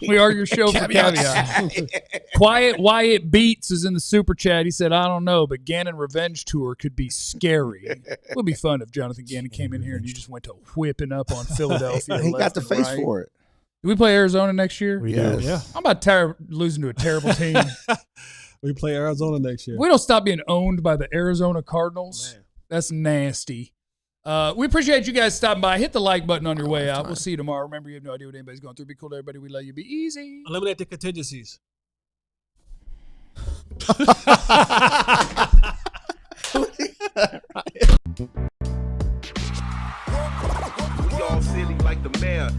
We are your show for caveats. Quiet Wyatt Beats is in the super chat. He said, I don't know, but Gannon Revenge Tour could be scary. It would be fun if Jonathan Gannon came in here and you just went to whipping up on Philadelphia.
He got the face for it.
Do we play Arizona next year?
We do.
Yeah.
I'm about tired of losing to a terrible team.
We play Arizona next year.
We don't stop being owned by the Arizona Cardinals.
Man.
That's nasty. We appreciate you guys stopping by. Hit the like button on your way out. We'll see you tomorrow. Remember, you have no idea what anybody's going through. Be cool to everybody. We love you. Be easy.
Eliminate the contingencies.
We all silly like the mayor.